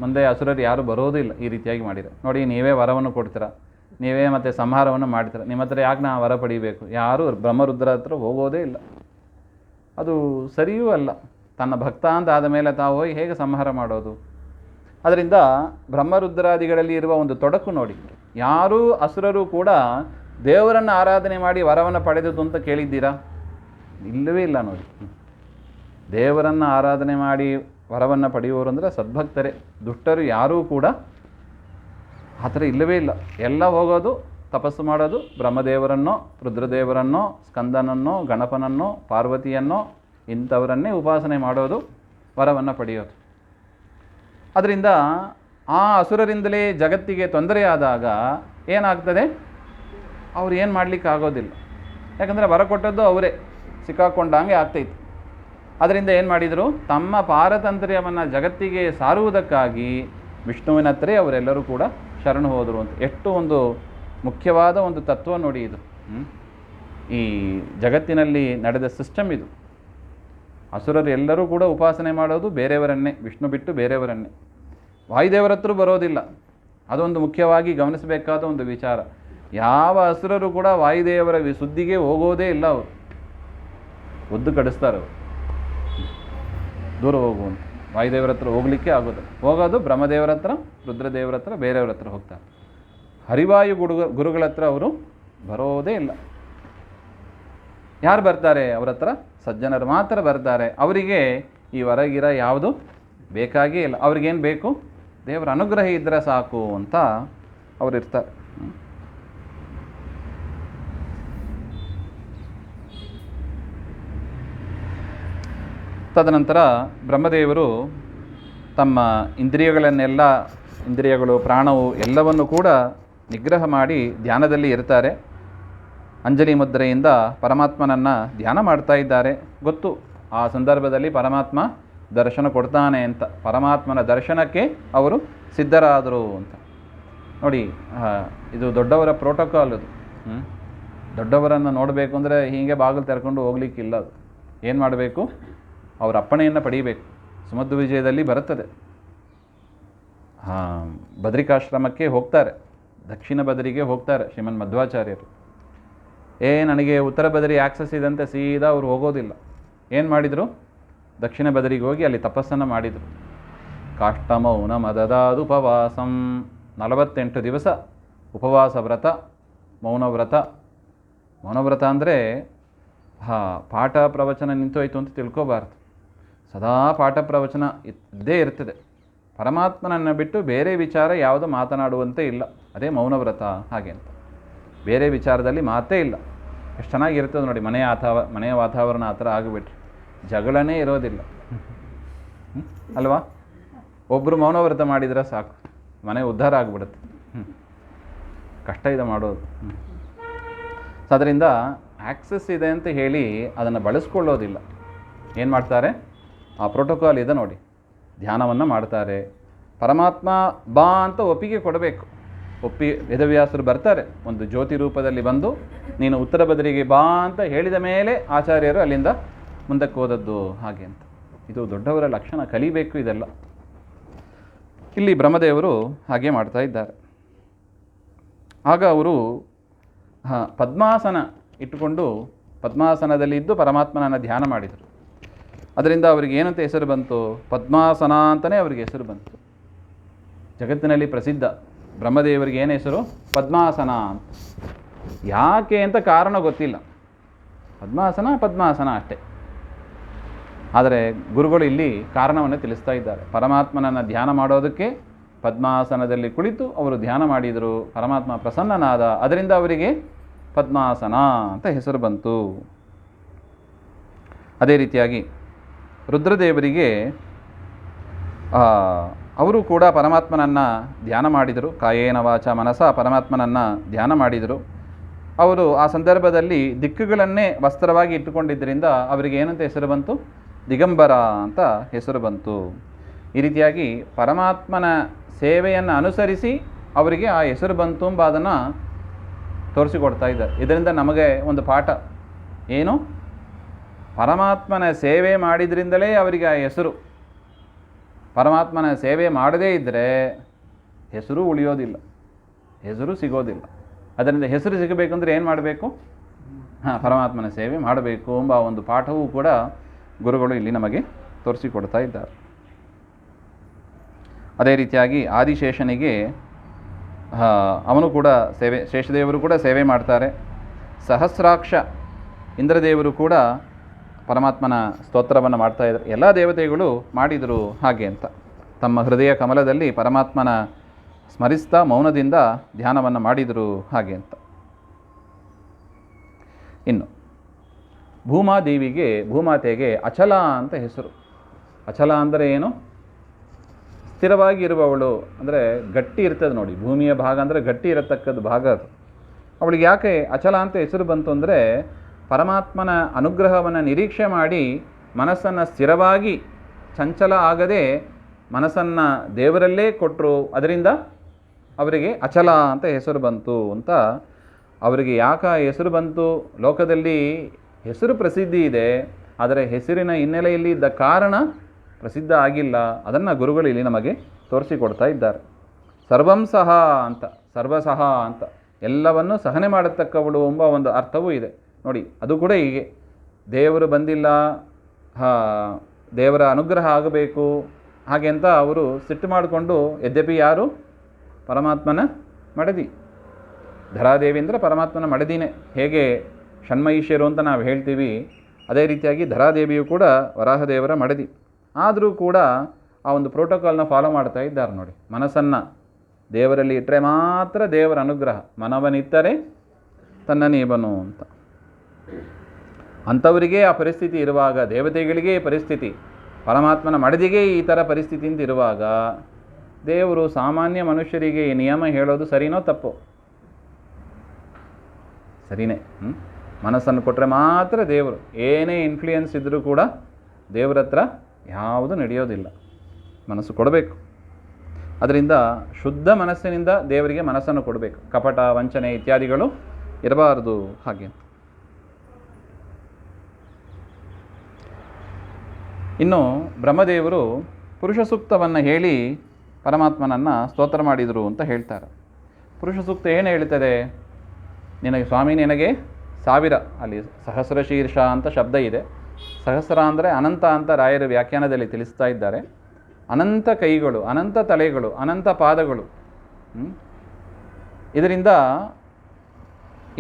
ಮುಂದೆ ಅಸುರರು ಯಾರು ಬರೋದಿಲ್ಲ ಈ ರೀತಿಯಾಗಿ ಮಾಡಿದರೆ. ನೋಡಿ, ನೀವೇ ವರವನ್ನು ಕೊಡ್ತೀರ, ನೀವೇ ಮತ್ತು ಸಂಹಾರವನ್ನು ಮಾಡ್ತೀರ, ನಿಮ್ಮ ಹತ್ರ ಯಾಕೆ ನಾ ವರ ಪಡಿಬೇಕು? ಯಾರು ಬ್ರಹ್ಮರುದ್ರ ಹತ್ರ ಹೋಗೋದೇ ಇಲ್ಲ. ಅದು ಸರಿಯೂ ಅಲ್ಲ. ತನ್ನ ಭಕ್ತ ಅಂತ ಆದ ಮೇಲೆ ತಾವು ಹೋಗಿ ಹೇಗೆ ಸಂಹಾರ ಮಾಡೋದು? ಅದರಿಂದ ಬ್ರಹ್ಮರುದ್ರಾದಿಗಳಲ್ಲಿ ಇರುವ ಒಂದು ತೊಡಕು ನೋಡಿ. ಯಾರೂ ಅಸುರರು ಕೂಡ ದೇವರನ್ನು ಆರಾಧನೆ ಮಾಡಿ ವರವನ್ನು ಪಡೆದದ್ದು ಅಂತ ಕೇಳಿದ್ದೀರಾ? ಇಲ್ಲವೇ ಇಲ್ಲ ನೋಡಿ. ದೇವರನ್ನು ಆರಾಧನೆ ಮಾಡಿ ವರವನ್ನು ಪಡೆಯುವವರು ಅಂದರೆ ಸದ್ಭಕ್ತರೇ. ದುಷ್ಟರು ಯಾರೂ ಕೂಡ ಆ ಥರ ಇಲ್ಲವೇ ಇಲ್ಲ. ಎಲ್ಲ ಹೋಗೋದು ತಪಸ್ಸು ಮಾಡೋದು, ಬ್ರಹ್ಮದೇವರನ್ನೋ ರುದ್ರದೇವರನ್ನೋ ಸ್ಕಂದನನ್ನೋ ಗಣಪನನ್ನೋ ಪಾರ್ವತಿಯನ್ನೋ ಇಂಥವರನ್ನೇ ಉಪಾಸನೆ ಮಾಡೋದು, ವರವನ್ನು ಪಡೆಯೋದು. ಅದರಿಂದ ಆ ಅಸುರರಿಂದಲೇ ಜಗತ್ತಿಗೆ ತೊಂದರೆಯಾದಾಗ ಏನಾಗ್ತದೆ? ಅವ್ರು ಏನು ಮಾಡಲಿಕ್ಕೆ ಆಗೋದಿಲ್ಲ. ಯಾಕಂದರೆ ವರ ಕೊಟ್ಟದ್ದು ಅವರೇ, ಸಿಕ್ಕಾಕೊಂಡಂಗೆ ಆಗ್ತೈತೆ. ಅದರಿಂದ ಏನು ಮಾಡಿದರು? ತಮ್ಮ ಪಾರತಂತ್ರ್ಯವನ್ನು ಜಗತ್ತಿಗೆ ಸಾರುವುದಕ್ಕಾಗಿ ವಿಷ್ಣುವಿನ ಹತ್ರ ಅವರೆಲ್ಲರೂ ಕೂಡ ಶರಣು ಹೋದರು ಅಂತ. ಎಷ್ಟು ಒಂದು ಮುಖ್ಯವಾದ ಒಂದು ತತ್ವ ನೋಡಿ ಇದು. ಈ ಜಗತ್ತಿನಲ್ಲಿ ನಡೆದ ಸಿಸ್ಟಮ್ ಇದು. ಅಸುರರು ಎಲ್ಲರೂ ಕೂಡ ಉಪಾಸನೆ ಮಾಡೋದು ಬೇರೆಯವರನ್ನೇ, ವಿಷ್ಣು ಬಿಟ್ಟು ಬೇರೆಯವರನ್ನೇ. ವಾಯುದೇವರ ಹತ್ರ ಬರೋದಿಲ್ಲ. ಅದೊಂದು ಮುಖ್ಯವಾಗಿ ಗಮನಿಸಬೇಕಾದ ಒಂದು ವಿಚಾರ. ಯಾವ ಅಸುರರು ಕೂಡ ವಾಯುದೇವರ ಸುದ್ದಿಗೆ ಹೋಗೋದೇ ಇಲ್ಲ. ಅವರು ಒದ್ದು ಕಡಿಸ್ತಾರೆ. ಅವರು ದೂರ ಹೋಗುವಂತ, ವಾಯುದೇವರ ಹತ್ರ ಹೋಗಲಿಕ್ಕೆ ಆಗೋದಿಲ್ಲ. ಹೋಗೋದು ಬ್ರಹ್ಮದೇವರ ಹತ್ರ, ರುದ್ರದೇವರ ಹತ್ರ, ಬೇರೆಯವ್ರ ಹತ್ರ ಹೋಗ್ತಾರೆ. ಹರಿವಾಯು ಗುರುಗಳ ಹತ್ರ ಅವರು ಬರೋದೇ ಇಲ್ಲ. ಯಾರು ಬರ್ತಾರೆ ಅವ್ರ ಹತ್ರ? ಸಜ್ಜನರು ಮಾತ್ರ ಬರ್ತಾರೆ. ಅವರಿಗೆ ಈ ಹೊರಗಿರ ಯಾವುದು ಬೇಕಾಗೇ ಇಲ್ಲ. ಅವ್ರಿಗೇನು ಬೇಕು? ದೇವರ ಅನುಗ್ರಹ ಇದ್ದರೆ ಸಾಕು ಅಂತ ಅವರು ಇರ್ತಾರೆ. ತದನಂತರ ಬ್ರಹ್ಮದೇವರು ತಮ್ಮ ಇಂದ್ರಿಯಗಳು, ಪ್ರಾಣವು ಎಲ್ಲವನ್ನು ಕೂಡ ನಿಗ್ರಹ ಮಾಡಿ ಧ್ಯಾನದಲ್ಲಿ ಇರ್ತಾರೆ. ಅಂಜಲಿ ಮುದ್ರೆಯಿಂದ ಪರಮಾತ್ಮನನ್ನು ಧ್ಯಾನ ಮಾಡ್ತಾ ಇದ್ದಾರೆ. ಗೊತ್ತು ಆ ಸಂದರ್ಭದಲ್ಲಿ ಪರಮಾತ್ಮ ದರ್ಶನ ಕೊಡ್ತಾನೆ ಅಂತ. ಪರಮಾತ್ಮನ ದರ್ಶನಕ್ಕೆ ಅವರು ಸಿದ್ಧರಾದರು ಅಂತ ನೋಡಿ. ಇದು ದೊಡ್ಡವರ ಪ್ರೋಟೋಕಾಲ್. ಅದು ದೊಡ್ಡವರನ್ನು ನೋಡಬೇಕು ಅಂದರೆ ಹೀಗೆ ಬಾಗಿಲು ತೆರ್ಕೊಂಡು ಹೋಗ್ಲಿಕ್ಕಿಲ್ಲ. ಅದು ಏನು ಮಾಡಬೇಕು? ಅವರ ಅಪ್ಪಣೆಯನ್ನು ಪಡೀಬೇಕು. ಸುಮಧ್ವ ವಿಜಯದಲ್ಲಿ ಬರುತ್ತದೆ. ಬದ್ರಿಕಾಶ್ರಮಕ್ಕೆ ಹೋಗ್ತಾರೆ, ದಕ್ಷಿಣ ಬದರಿಗೆ ಹೋಗ್ತಾರೆ ಶ್ರೀಮನ್ ಮಧ್ವಾಚಾರ್ಯರು. ನನಗೆ ಉತ್ತರ ಬದರಿ ಆಕ್ಸಸ್ ಇದಂತೆ ಸೀದಾ ಅವರು ಹೋಗೋದಿಲ್ಲ. ಏನು ಮಾಡಿದರು? ದಕ್ಷಿಣ ಬದರಿಗೆ ಹೋಗಿ ಅಲ್ಲಿ ತಪಸ್ಸನ್ನು ಮಾಡಿದರು. ಕಾಷ್ಟಮೌನ ಮದದಾದು ಉಪವಾಸಂ, 48 ದಿವಸ ಉಪವಾಸ ವ್ರತ, ಮೌನವ್ರತ. ಮೌನವ್ರತ ಅಂದರೆ ಪಾಠ ಪ್ರವಚನ ನಿಂತೋಯ್ತು ಅಂತ ತಿಳ್ಕೋಬಾರ್ದು. ಸದಾ ಪಾಠ ಪ್ರವಚನ ಇದ್ದೇ ಇರ್ತದೆ. ಪರಮಾತ್ಮನನ್ನು ಬಿಟ್ಟು ಬೇರೆ ವಿಚಾರ ಯಾವುದು ಮಾತನಾಡುವಂತೆ ಇಲ್ಲ. ಅದೇ ಮೌನವ್ರತ. ಹಾಗೆ ಅಂತ ಬೇರೆ ವಿಚಾರದಲ್ಲಿ ಮಾತೇ ಇಲ್ಲ. ಎಷ್ಟು ಚೆನ್ನಾಗಿರ್ತದೆ ನೋಡಿ. ಮನೆಯ ವಾತಾವರಣ ಆ ಥರ ಆಗಿಬಿಟ್ರೆ ಜಗಳನೇ ಇರೋದಿಲ್ಲ ಅಲ್ವಾ? ಒಬ್ಬರು ಮೌನವ್ರತ ಮಾಡಿದರೆ ಸಾಕು, ಮನೆ ಉದ್ಧಾರ ಆಗಿಬಿಡುತ್ತೆ. ಕಷ್ಟ ಇದೆ ಮಾಡೋದು. ಅದರಿಂದ ಆಕ್ಸೆಸ್ ಇದೆ ಅಂತ ಹೇಳಿ ಅದನ್ನು ಬಳಸ್ಕೊಳ್ಳೋದಿಲ್ಲ. ಏನು ಮಾಡ್ತಾರೆ? ಆ ಪ್ರೋಟೋಕಾಲ್ ಇದೆ ನೋಡಿ. ಧ್ಯಾನವನ್ನು ಮಾಡ್ತಾರೆ. ಪರಮಾತ್ಮ ಬಾ ಅಂತ ಒಪ್ಪಿಗೆ ಕೊಡಬೇಕು. ವೇದವ್ಯಾಸರು ಬರ್ತಾರೆ, ಒಂದು ಜ್ಯೋತಿ ರೂಪದಲ್ಲಿ ಬಂದು ನೀನು ಉತ್ತರ ಬದರಿಗೆ ಬಾ ಅಂತ ಹೇಳಿದ ಮೇಲೆ ಆಚಾರ್ಯರು ಅಲ್ಲಿಂದ ಮುಂದಕ್ಕೆ ಹೋದದ್ದು. ಹಾಗೆ ಅಂತ ಇದು ದೊಡ್ಡವರ ಲಕ್ಷಣ. ಕಲಿಬೇಕು ಇದೆಲ್ಲ. ಇಲ್ಲಿ ಬ್ರಹ್ಮದೇವರು ಹಾಗೆ ಮಾಡ್ತಾ ಇದ್ದಾರೆ. ಆಗ ಅವರು ಪದ್ಮಾಸನ ಇಟ್ಟುಕೊಂಡು ಪದ್ಮಾಸನದಲ್ಲಿ ಇದ್ದು ಪರಮಾತ್ಮನನ್ನು ಧ್ಯಾನ ಮಾಡಿದರು. ಅದರಿಂದ ಅವರಿಗೆ ಏನಂತ ಹೆಸರು ಬಂತು? ಪದ್ಮಾಸನ ಅಂತಲೇ ಅವರಿಗೆ ಹೆಸರು ಬಂತು. ಜಗತ್ತಿನಲ್ಲಿ ಪ್ರಸಿದ್ಧ. ಬ್ರಹ್ಮದೇವರಿಗೆ ಏನು ಹೆಸರು? ಪದ್ಮಾಸನ ಅಂತ. ಯಾಕೆ ಅಂತ ಕಾರಣ ಗೊತ್ತಿಲ್ಲ. ಪದ್ಮಾಸನ ಪದ್ಮಾಸನ ಅಷ್ಟೇ. ಆದರೆ ಗುರುಗಳು ಇಲ್ಲಿ ಕಾರಣವನ್ನು ತಿಳಿಸ್ತಾ ಇದ್ದಾರೆ. ಪರಮಾತ್ಮನನ್ನು ಧ್ಯಾನ ಮಾಡೋದಕ್ಕೆ ಪದ್ಮಾಸನದಲ್ಲಿ ಕುಳಿತು ಅವರು ಧ್ಯಾನ ಮಾಡಿದರು. ಪರಮಾತ್ಮ ಪ್ರಸನ್ನನಾದ. ಅದರಿಂದ ಅವರಿಗೆ ಪದ್ಮಾಸನ ಅಂತ ಹೆಸರು ಬಂತು. ಅದೇ ರೀತಿಯಾಗಿ ರುದ್ರದೇವರಿಗೆ ಅವರು ಕೂಡ ಪರಮಾತ್ಮನನ್ನು ಧ್ಯಾನ ಮಾಡಿದರು. ಕಾಯೇನ ವಾಚ ಮನಸ ಪರಮಾತ್ಮನನ್ನು ಧ್ಯಾನ ಮಾಡಿದರು. ಅವರು ಆ ಸಂದರ್ಭದಲ್ಲಿ ದಿಕ್ಕುಗಳನ್ನೇ ವಸ್ತ್ರವಾಗಿ ಇಟ್ಟುಕೊಂಡಿದ್ದರಿಂದ ಅವರಿಗೆ ಏನಂತ ಹೆಸರು ಬಂತು? ದಿಗಂಬರ ಅಂತ ಹೆಸರು ಬಂತು. ಈ ರೀತಿಯಾಗಿ ಪರಮಾತ್ಮನ ಸೇವೆಯನ್ನು ಅನುಸರಿಸಿ ಅವರಿಗೆ ಆ ಹೆಸರು ಬಂತು ಎಂಬ ಅದನ್ನು ತೋರಿಸಿಕೊಡ್ತಾ ಇದ್ದಾರೆ. ಇದರಿಂದ ನಮಗೆ ಒಂದು ಪಾಠ ಏನು? ಪರಮಾತ್ಮನ ಸೇವೆ ಮಾಡಿದ್ರಿಂದಲೇ ಅವರಿಗೆ ಆ ಹೆಸರು. ಪರಮಾತ್ಮನ ಸೇವೆ ಮಾಡದೇ ಇದ್ದರೆ ಹೆಸರು ಉಳಿಯೋದಿಲ್ಲ, ಹೆಸರು ಸಿಗೋದಿಲ್ಲ. ಅದರಿಂದ ಹೆಸರು ಸಿಗಬೇಕಂದ್ರೆ ಏನು ಮಾಡಬೇಕು? ಪರಮಾತ್ಮನ ಸೇವೆ ಮಾಡಬೇಕು ಎಂಬ ಒಂದು ಪಾಠವೂ ಕೂಡ ಗುರುಗಳು ಇಲ್ಲಿ ನಮಗೆ ತೋರಿಸಿಕೊಡ್ತಾ ಇದ್ದಾರೆ. ಅದೇ ರೀತಿಯಾಗಿ ಆದಿಶೇಷನಿಗೆ ಅವನು ಕೂಡ ಸೇವೆ, ಶೇಷದೇವರು ಕೂಡ ಸೇವೆ ಮಾಡ್ತಾರೆ. ಸಹಸ್ರಾಕ್ಷ ಇಂದ್ರದೇವರು ಕೂಡ ಪರಮಾತ್ಮನ ಸ್ತೋತ್ರವನ್ನು ಮಾಡ್ತಾಯಿದ್ದಾರೆ. ಎಲ್ಲ ದೇವತೆಗಳು ಮಾಡಿದರು ಹಾಗೆ ಅಂತ. ತಮ್ಮ ಹೃದಯ ಕಮಲದಲ್ಲಿ ಪರಮಾತ್ಮನ ಸ್ಮರಿಸ್ತಾ ಮೌನದಿಂದ ಧ್ಯಾನವನ್ನು ಮಾಡಿದರು ಹಾಗೆ ಅಂತ. ಇನ್ನು ಭೂಮಾತೆಗೆ ಅಚಲ ಅಂತ ಹೆಸರು. ಅಚಲ ಅಂದರೆ ಏನು? ಸ್ಥಿರವಾಗಿ ಇರುವವಳು, ಅಂದರೆ ಗಟ್ಟಿ ಇರ್ತದೆ ನೋಡಿ. ಭೂಮಿಯ ಭಾಗ ಅಂದರೆ ಗಟ್ಟಿ ಇರತಕ್ಕದ್ದು ಭಾಗ ಅದು. ಅವಳಿಗೆ ಯಾಕೆ ಅಚಲ ಅಂತ ಹೆಸರು ಬಂತು ಅಂದರೆ ಪರಮಾತ್ಮನ ಅನುಗ್ರಹವನ್ನು ನಿರೀಕ್ಷೆ ಮಾಡಿ ಮನಸ್ಸನ್ನು ಸ್ಥಿರವಾಗಿ ಚಂಚಲ ಆಗದೆ ಮನಸ್ಸನ್ನು ದೇವರಲ್ಲೇ ಕೊಟ್ಟರು. ಅದರಿಂದ ಅವರಿಗೆ ಅಚಲ ಅಂತ ಹೆಸರು ಬಂತು ಅಂತ. ಅವರಿಗೆ ಯಾಕೆ ಹೆಸರು ಬಂತು? ಲೋಕದಲ್ಲಿ ಹೆಸರು ಪ್ರಸಿದ್ಧಿ ಇದೆ, ಆದರೆ ಹೆಸರಿನ ಹಿನ್ನೆಲೆಯಲ್ಲಿ ಇದ್ದ ಕಾರಣ ಪ್ರಸಿದ್ಧ ಆಗಿಲ್ಲ. ಅದನ್ನು ಗುರುಗಳು ಇಲ್ಲಿ ನಮಗೆ ತೋರಿಸಿಕೊಡ್ತಾ ಇದ್ದಾರೆ. ಸರ್ವಂ ಸಹ ಅಂತ, ಸರ್ವಸಹ ಅಂತ, ಎಲ್ಲವನ್ನು ಸಹನೆ ಮಾಡತಕ್ಕವಳು ಎಂಬ ಒಂದು ಅರ್ಥವೂ ಇದೆ ನೋಡಿ. ಅದು ಕೂಡ ಹೀಗೆ, ದೇವರು ಬಂದಿಲ್ಲ, ದೇವರ ಅನುಗ್ರಹ ಆಗಬೇಕು ಹಾಗೆ ಅಂತ ಅವರು ಸಿಟ್ಟು ಮಾಡಿಕೊಂಡು, ಯದ್ಯಪಿ ಯಾರು? ಪರಮಾತ್ಮನ ಮಡದಿ. ಧರಾದೇವಿ ಅಂದರೆ ಪರಮಾತ್ಮನ ಮಡದಿನೇ. ಹೇಗೆ ಷಣ್ಮಹಿಷಿಯರು ಅಂತ ನಾವು ಹೇಳ್ತೀವಿ, ಅದೇ ರೀತಿಯಾಗಿ ಧರಾದೇವಿಯು ಕೂಡ ವರಾಹದೇವರ ಮಡದಿ. ಆದರೂ ಕೂಡ ಆ ಒಂದು ಪ್ರೋಟೋಕಾಲ್ನ ಫಾಲೋ ಮಾಡ್ತಾ ಇದ್ದಾರೆ ನೋಡಿ. ಮನಸ್ಸನ್ನು ದೇವರಲ್ಲಿ ಇಟ್ಟರೆ ಮಾತ್ರ ದೇವರ ಅನುಗ್ರಹ. ಮನವನಿತ್ತರೆ ತನ್ನ ನೀವನು ಅಂತ. ಅಂಥವರಿಗೆ ಆ ಪರಿಸ್ಥಿತಿ ಇರುವಾಗ, ದೇವತೆಗಳಿಗೆ ಈ ಪರಿಸ್ಥಿತಿ, ಪರಮಾತ್ಮನ ಮಡದಿಗೆ ಈ ಥರ ಪರಿಸ್ಥಿತಿ ಅಂತ ಇರುವಾಗ ದೇವರು ಸಾಮಾನ್ಯ ಮನುಷ್ಯರಿಗೆ ಈ ನಿಯಮ ಹೇಳೋದು ಸರಿನೋ ತಪ್ಪೋ? ಸರಿನೇ. ಮನಸ್ಸನ್ನು ಕೊಟ್ಟರೆ ಮಾತ್ರ ದೇವರು. ಏನೇ ಇನ್ಫ್ಲೂಯೆನ್ಸ್ ಇದ್ದರೂ ಕೂಡ ದೇವರ ಹತ್ರ ಯಾವುದು ನಡೆಯೋದಿಲ್ಲ. ಮನಸ್ಸು ಕೊಡಬೇಕು. ಅದರಿಂದ ಶುದ್ಧ ಮನಸ್ಸಿನಿಂದ ದೇವರಿಗೆ ಮನಸ್ಸನ್ನು ಕೊಡಬೇಕು. ಕಪಟ, ವಂಚನೆ ಇತ್ಯಾದಿಗಳು ಇರಬಾರದು ಹಾಗೆ. ಇನ್ನು ಬ್ರಹ್ಮದೇವರು ಪುರುಷ ಸೂಕ್ತವನ್ನು ಹೇಳಿ ಪರಮಾತ್ಮನನ್ನು ಸ್ತೋತ್ರ ಮಾಡಿದರು ಅಂತ ಹೇಳ್ತಾರೆ. ಪುರುಷ ಸೂಕ್ತ ಏನು ಹೇಳ್ತದೆ? ನಿನಗೆ ಸ್ವಾಮಿ, ನಿನಗೆ 1000, ಅಲ್ಲಿ ಸಹಸ್ರ ಶೀರ್ಷ ಅಂತ ಶಬ್ದ ಇದೆ. ಸಹಸ್ರ ಅಂದರೆ ಅನಂತ ಅಂತ ರಾಯರ ವ್ಯಾಖ್ಯಾನದಲ್ಲಿ ತಿಳಿಸ್ತಾ ಇದ್ದಾರೆ. ಅನಂತ ಕೈಗಳು, ಅನಂತ ತಲೆಗಳು, ಅನಂತ ಪಾದಗಳು. ಇದರಿಂದ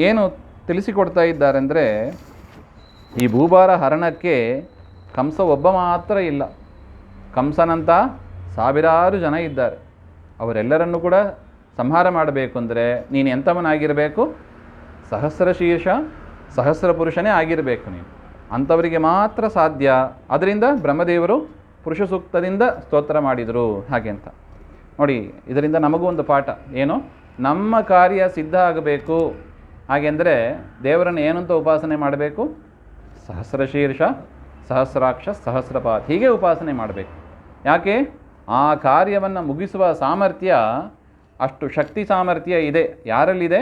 ಏನು ತಿಳಿಸಿಕೊಡ್ತಾ ಇದ್ದಾರೆ ಅಂದರೆ, ಈ ಭೂಭಾರ ಹರಣಕ್ಕೆ ಕಂಸ ಒಬ್ಬ ಮಾತ್ರ ಇಲ್ಲ. ಕಂಸನಂತ ಸಾವಿರಾರು ಜನ ಇದ್ದಾರೆ. ಅವರೆಲ್ಲರನ್ನೂ ಕೂಡ ಸಂಹಾರ ಮಾಡಬೇಕು ಅಂದರೆ ನೀನು ಎಂಥವನಾಗಿರಬೇಕು? ಸಹಸ್ರ ಶೀರ್ಷ, ಸಹಸ್ರ ಪುರುಷನೇ ಆಗಿರಬೇಕು ನೀನು. ಅಂಥವರಿಗೆ ಮಾತ್ರ ಸಾಧ್ಯ. ಅದರಿಂದ ಬ್ರಹ್ಮದೇವರು ಪುರುಷ ಸೂಕ್ತದಿಂದ ಸ್ತೋತ್ರ ಮಾಡಿದರು ಹಾಗೆ ಅಂತ ನೋಡಿ. ಇದರಿಂದ ನಮಗೂ ಒಂದು ಪಾಠ ಏನು? ನಮ್ಮ ಕಾರ್ಯ ಸಿದ್ಧ ಆಗಬೇಕು ಹಾಗೆಂದರೆ ದೇವರನ್ನು ಏನಂತ ಉಪಾಸನೆ ಮಾಡಬೇಕು? ಸಹಸ್ರ ಶೀರ್ಷ, ಸಹಸ್ರಾಕ್ಷ, ಸಹಸ್ರಪಾತ್, ಹೀಗೆ ಉಪಾಸನೆ ಮಾಡಬೇಕು. ಯಾಕೆ? ಆ ಕಾರ್ಯವನ್ನು ಮುಗಿಸುವ ಸಾಮರ್ಥ್ಯ, ಅಷ್ಟು ಶಕ್ತಿ ಸಾಮರ್ಥ್ಯ ಇದೆ. ಯಾರಲ್ಲಿದೆ?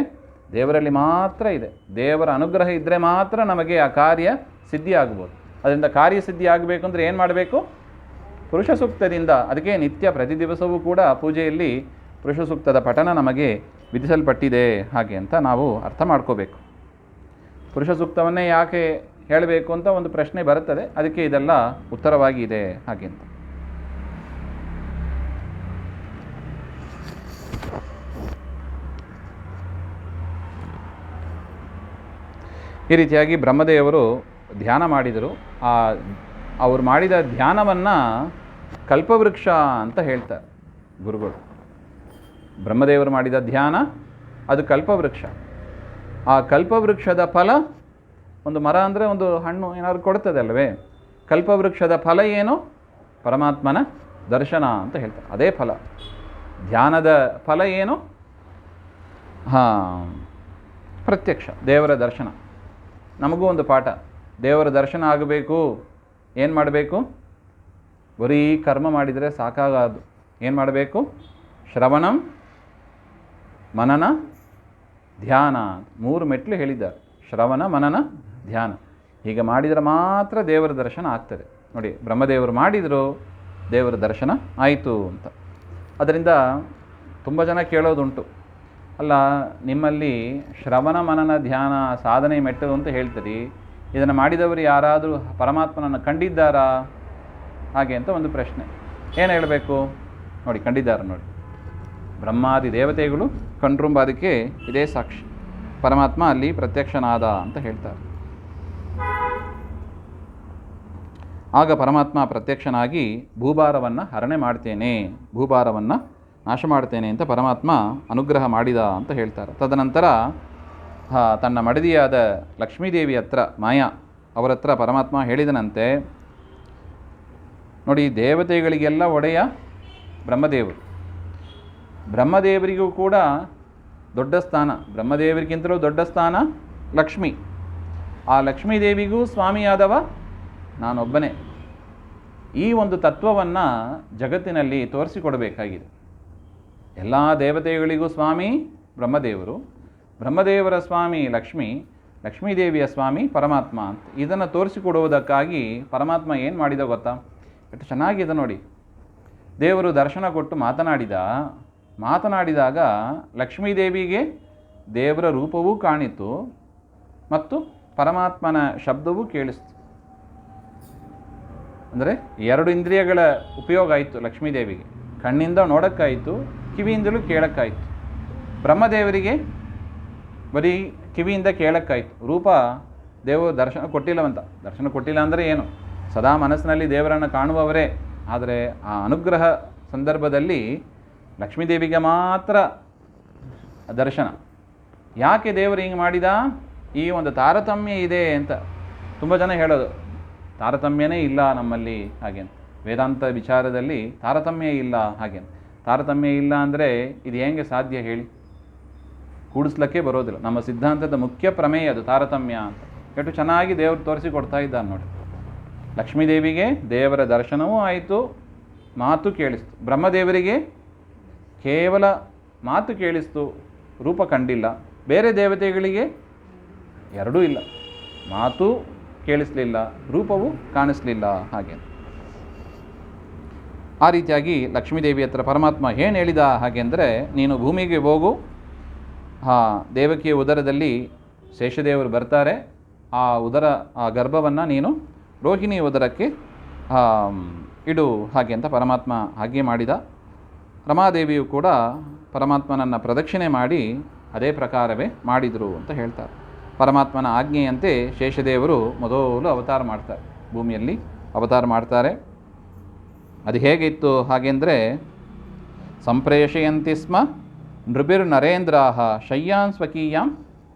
ದೇವರಲ್ಲಿ ಮಾತ್ರ ಇದೆ. ದೇವರ ಅನುಗ್ರಹ ಇದ್ದರೆ ಮಾತ್ರ ನಮಗೆ ಆ ಕಾರ್ಯ ಸಿದ್ಧಿ ಆಗ್ಬೋದು. ಅದರಿಂದ ಕಾರ್ಯಸಿದ್ಧಿ ಆಗಬೇಕು ಅಂದರೆ ಏನು ಮಾಡಬೇಕು? ಪುರುಷ ಸೂಕ್ತದಿಂದ. ಅದಕ್ಕೆ ನಿತ್ಯ ಪ್ರತಿ ದಿವಸವೂ ಕೂಡ ಪೂಜೆಯಲ್ಲಿ ಪುರುಷ ಸೂಕ್ತದ ಪಠನ ನಮಗೆ ವಿಧಿಸಲ್ಪಟ್ಟಿದೆ ಹಾಗೆ ಅಂತ ನಾವು ಅರ್ಥ ಮಾಡ್ಕೋಬೇಕು. ಪುರುಷ ಸೂಕ್ತವನ್ನೇ ಯಾಕೆ ಹೇಳಬೇಕು ಅಂತ ಒಂದು ಪ್ರಶ್ನೆ ಬರುತ್ತದೆ. ಅದಕ್ಕೆ ಇದೆಲ್ಲ ಉತ್ತರವಾಗಿ ಇದೆ ಹಾಗೆ ಅಂತ. ಈ ರೀತಿಯಾಗಿ ಬ್ರಹ್ಮದೇವರು ಧ್ಯಾನ ಮಾಡಿದರು. ಅವರು ಮಾಡಿದ ಧ್ಯಾನವನ್ನು ಕಲ್ಪವೃಕ್ಷ ಅಂತ ಹೇಳ್ತಾರೆ ಗುರುಗಳು. ಬ್ರಹ್ಮದೇವರು ಮಾಡಿದ ಧ್ಯಾನ ಅದು ಕಲ್ಪವೃಕ್ಷ. ಆ ಕಲ್ಪವೃಕ್ಷದ ಫಲ, ಒಂದು ಮರ ಅಂದರೆ ಒಂದು ಹಣ್ಣು ಏನಾದ್ರು ಕೊಡ್ತದೆ ಅಲ್ವೇ? ಕಲ್ಪವೃಕ್ಷದ ಫಲ ಏನು? ಪರಮಾತ್ಮನ ದರ್ಶನ ಅಂತ ಹೇಳ್ತಾರೆ. ಅದೇ ಫಲ. ಧ್ಯಾನದ ಫಲ ಏನು? ಪ್ರತ್ಯಕ್ಷ ದೇವರ ದರ್ಶನ. ನಮಗೂ ಒಂದು ಪಾಠ, ದೇವರ ದರ್ಶನ ಆಗಬೇಕು, ಏನು ಮಾಡಬೇಕು? ಬರೀ ಕರ್ಮ ಮಾಡಿದರೆ ಸಾಕಾಗದು. ಏನು ಮಾಡಬೇಕು? ಶ್ರವಣಂ, ಮನನ, ಧ್ಯಾನ, 3 ಮೆಟ್ಲು ಹೇಳಿದ್ದಾರೆ. ಶ್ರವಣ, ಮನನ, ಧ್ಯಾನ. ಹೀಗೆ ಮಾಡಿದರೆ ಮಾತ್ರ ದೇವರ ದರ್ಶನ ಆಗ್ತದೆ. ನೋಡಿ, ಬ್ರಹ್ಮದೇವರು ಮಾಡಿದರು, ದೇವರ ದರ್ಶನ ಆಯಿತು ಅಂತ. ಅದರಿಂದ ತುಂಬ ಜನ ಕೇಳೋದುಂಟು, ಅಲ್ಲ ನಿಮ್ಮಲ್ಲಿ ಶ್ರವಣ ಮನನ ಧ್ಯಾನ ಸಾಧನೆ ಮೆಟ್ಟದು ಅಂತ ಹೇಳ್ತೀರಿ, ಇದನ್ನು ಮಾಡಿದವರು ಯಾರಾದರೂ ಪರಮಾತ್ಮನನ್ನು ಕಂಡಿದ್ದಾರಾ ಹಾಗೆ ಅಂತ ಒಂದು ಪ್ರಶ್ನೆ. ಏನು ಹೇಳಬೇಕು? ನೋಡಿ, ಕಂಡಿದ್ದಾರೆ. ನೋಡಿ, ಬ್ರಹ್ಮಾದಿ ದೇವತೆಗಳು ಕಂಡ್ರುಂಬ, ಅದಕ್ಕೆ ಇದೇ ಸಾಕ್ಷಿ. ಪರಮಾತ್ಮ ಅಲ್ಲಿ ಪ್ರತ್ಯಕ್ಷನಾದ ಅಂತ ಹೇಳ್ತಾರೆ. ಆಗ ಪರಮಾತ್ಮ ಪ್ರತ್ಯಕ್ಷನಾಗಿ ಭೂಭಾರವನ್ನು ಹರಣೆ ಮಾಡ್ತೇನೆ, ಭೂಭಾರವನ್ನು ನಾಶ ಮಾಡ್ತೇನೆ ಅಂತ ಪರಮಾತ್ಮ ಅನುಗ್ರಹ ಮಾಡಿದ ಅಂತ ಹೇಳ್ತಾರೆ. ತದನಂತರ ತನ್ನ ಮಡದಿಯಾದ ಲಕ್ಷ್ಮೀದೇವಿ ಹತ್ರ, ಮಾಯಾ ಅವರ ಹತ್ರ ಪರಮಾತ್ಮ ಹೇಳಿದನಂತೆ, ನೋಡಿ ದೇವತೆಗಳಿಗೆಲ್ಲ ಒಡೆಯ ಬ್ರಹ್ಮದೇವರು, ಬ್ರಹ್ಮದೇವರಿಗೂ ಕೂಡ ದೊಡ್ಡ ಸ್ಥಾನ, ಬ್ರಹ್ಮದೇವರಿಗಿಂತಲೂ ದೊಡ್ಡ ಸ್ಥಾನ ಲಕ್ಷ್ಮಿ. ಆ ಲಕ್ಷ್ಮೀದೇವಿಗೂ ಸ್ವಾಮಿಯಾದವ ನಾನೊಬ್ಬನೇ. ಈ ಒಂದು ತತ್ವವನ್ನು ಜಗತ್ತಿನಲ್ಲಿ ತೋರಿಸಿಕೊಡಬೇಕಾಗಿದೆ. ಎಲ್ಲ ದೇವತೆಗಳಿಗೂ ಸ್ವಾಮಿ ಬ್ರಹ್ಮದೇವರು, ಬ್ರಹ್ಮದೇವರ ಸ್ವಾಮಿ ಲಕ್ಷ್ಮಿ, ಲಕ್ಷ್ಮೀದೇವಿಯ ಸ್ವಾಮಿ ಪರಮಾತ್ಮ ಅಂತ. ಇದನ್ನು ತೋರಿಸಿಕೊಡುವುದಕ್ಕಾಗಿ ಪರಮಾತ್ಮ ಏನು ಮಾಡಿದ ಗೊತ್ತಾ? ಎಷ್ಟು ಚೆನ್ನಾಗಿದೆ ನೋಡಿ. ದೇವರು ದರ್ಶನ ಕೊಟ್ಟು ಮಾತನಾಡಿದಾಗ ಲಕ್ಷ್ಮೀದೇವಿಗೆ ದೇವರ ರೂಪವೂ ಕಾಣಿತು ಮತ್ತು ಪರಮಾತ್ಮನ ಶಬ್ದವೂ ಕೇಳಿಸ್ತು. ಅಂದರೆ 2 ಇಂದ್ರಿಯಗಳ ಉಪಯೋಗ ಆಯಿತು ಲಕ್ಷ್ಮೀದೇವಿಗೆ. ಕಣ್ಣಿಂದ ನೋಡೋಕ್ಕಾಯಿತು, ಕಿವಿಯಿಂದಲೂ ಕೇಳೋಕ್ಕಾಯಿತು. ಬ್ರಹ್ಮದೇವರಿಗೆ ಬರೀ ಕಿವಿಯಿಂದ ಕೇಳೋಕ್ಕಾಯಿತು. ರೂಪ ದೇವರು ದರ್ಶನ ಕೊಟ್ಟಿಲ್ಲವಂತ. ದರ್ಶನ ಕೊಟ್ಟಿಲ್ಲ ಅಂದರೆ ಏನು? ಸದಾ ಮನಸ್ಸಿನಲ್ಲಿ ದೇವರನ್ನು ಕಾಣುವವರೇ. ಆದರೆ ಆ ಅನುಗ್ರಹ ಸಂದರ್ಭದಲ್ಲಿ ಲಕ್ಷ್ಮೀದೇವಿಗೆ ಮಾತ್ರ ದರ್ಶನ. ಯಾಕೆ ದೇವರು ಹಿಂಗೆ ಮಾಡಿದ? ಈ ಒಂದು ತಾರತಮ್ಯ ಇದೆ ಅಂತ ತುಂಬ ಜನ ಹೇಳೋದು. ತಾರತಮ್ಯನೇ ಇಲ್ಲ ನಮ್ಮಲ್ಲಿ ಹಾಗೆ. ವೇದಾಂತ ವಿಚಾರದಲ್ಲಿ ತಾರತಮ್ಯ ಇಲ್ಲ ಹಾಗೆ. ತಾರತಮ್ಯ ಇಲ್ಲ ಅಂದರೆ ಇದು ಹೇಗೆ ಸಾಧ್ಯ ಹೇಳಿ? ಕೂಡಿಸ್ಲಿಕ್ಕೆ ಬರೋದಿಲ್ಲ. ನಮ್ಮ ಸಿದ್ಧಾಂತದ ಮುಖ್ಯ ಪ್ರಮೇಯ ಅದು ತಾರತಮ್ಯ ಅಂತ. ಎಷ್ಟು ಚೆನ್ನಾಗಿ ದೇವರು ತೋರಿಸಿಕೊಡ್ತಾ ಇದ್ದಾನೆ ನೋಡಿ. ಲಕ್ಷ್ಮೀದೇವಿಗೆ ದೇವರ ದರ್ಶನವೂ ಆಯಿತು, ಮಾತು ಕೇಳಿಸ್ತು. ಬ್ರಹ್ಮದೇವರಿಗೆ ಕೇವಲ ಮಾತು ಕೇಳಿಸ್ತು, ರೂಪ ಕಂಡಿಲ್ಲ. ಬೇರೆ ದೇವತೆಗಳಿಗೆ ಎರಡೂ ಇಲ್ಲ, ಮಾತು ಕೇಳಿಸಲಿಲ್ಲ, ರೂಪವು ಕಾಣಿಸಲಿಲ್ಲ ಹಾಗೆ. ಆ ರೀತಿಯಾಗಿ ಲಕ್ಷ್ಮೀದೇವಿ ಹತ್ರ ಪರಮಾತ್ಮ ಏನು ಹೇಳಿದ ಹಾಗೆ ಅಂದರೆ, ನೀನು ಭೂಮಿಗೆ ಹೋಗು, ದೇವಕಿಯ ಉದರದಲ್ಲಿ ಶೇಷದೇವರು ಬರ್ತಾರೆ, ಆ ಗರ್ಭವನ್ನು ನೀನು ರೋಹಿಣಿ ಉದರಕ್ಕೆ ಇಡು ಹಾಗೆ ಅಂತ ಪರಮಾತ್ಮ ಆಜ್ಞೆ ಮಾಡಿದ. ರಮಾದೇವಿಯು ಕೂಡ ಪರಮಾತ್ಮನನ್ನು ಪ್ರದಕ್ಷಿಣೆ ಮಾಡಿ ಅದೇ ಪ್ರಕಾರವೇ ಮಾಡಿದರು ಅಂತ ಹೇಳ್ತಾರೆ. ಪರಮಾತ್ಮನ ಆಜ್ಞೆಯಂತೆ ಶೇಷದೇವರು ಮೊದಲು ಅವತಾರ ಮಾಡ್ತಾರೆ, ಭೂಮಿಯಲ್ಲಿ ಅವತಾರ ಮಾಡ್ತಾರೆ. ಅದು ಹೇಗಿತ್ತು ಹಾಗೆಂದರೆ, ಸಂಪ್ರೇಷಯಂತಿ ಸ್ಮ ನೃಭಿರ್ನರೇಂದ್ರಾಹ ಶಯ್ಯಾನ್ ಸ್ವಕೀಯಾಂ